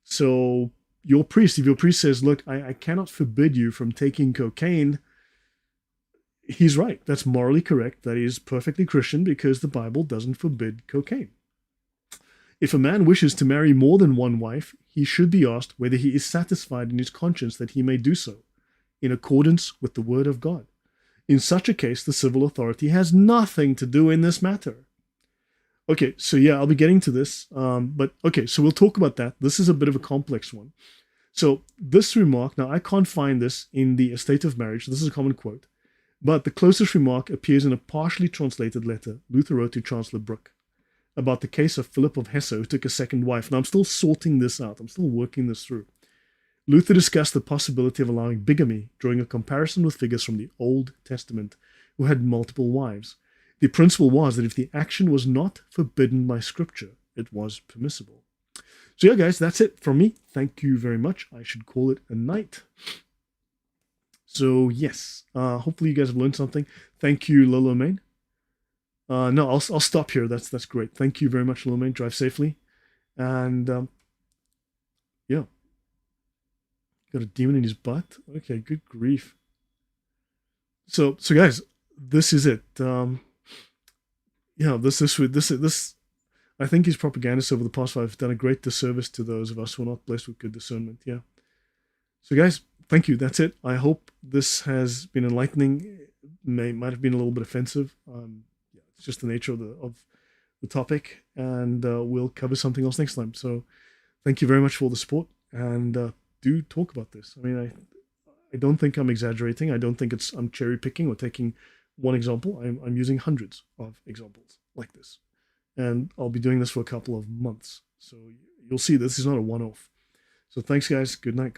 So your priest, if your priest says, look, I cannot forbid you from taking cocaine, he's right. That's morally correct. That is perfectly Christian, because the Bible doesn't forbid cocaine. If a man wishes to marry more than one wife, he should be asked whether he is satisfied in his conscience that he may do so, in accordance with the word of God. In such a case, the civil authority has nothing to do in this matter. Okay, so yeah, I'll be getting to this, but okay, so we'll talk about that. This is a bit of a complex one. So this remark, now I can't find this in the Estate of Marriage, this is a common quote, but the closest remark appears in a partially translated letter Luther wrote to Chancellor Bruck about the case of Philip of Hesse, who took a second wife. Now I'm still sorting this out, I'm still working this through. Luther discussed the possibility of allowing bigamy, drawing a comparison with figures from the Old Testament who had multiple wives. The principle was that if the action was not forbidden by Scripture, it was permissible. So yeah, guys, that's it from me. Thank you very much. I should call it a night. So yes, hopefully you guys have learned something. Thank you, Lolo Main. No, I'll stop here. That's great. Thank you very much, Lolo Main. Drive safely. And yeah. Got a demon in his butt? Okay, good grief. So guys, this is it. Yeah, this I think his propagandists over the past 5 have done a great disservice to those of us who are not blessed with good discernment. Yeah. So guys, thank you. That's it. I hope this has been enlightening. Might have been a little bit offensive. Yeah, it's just the nature of the topic, and we'll cover something else next time. So thank you very much for all the support, and do talk about this. I mean, I don't think I'm exaggerating. I don't think I'm cherry picking or taking one example. I'm using hundreds of examples like this, and I'll be doing this for a couple of months. So you'll see this is not a one-off. So thanks, guys. Good night.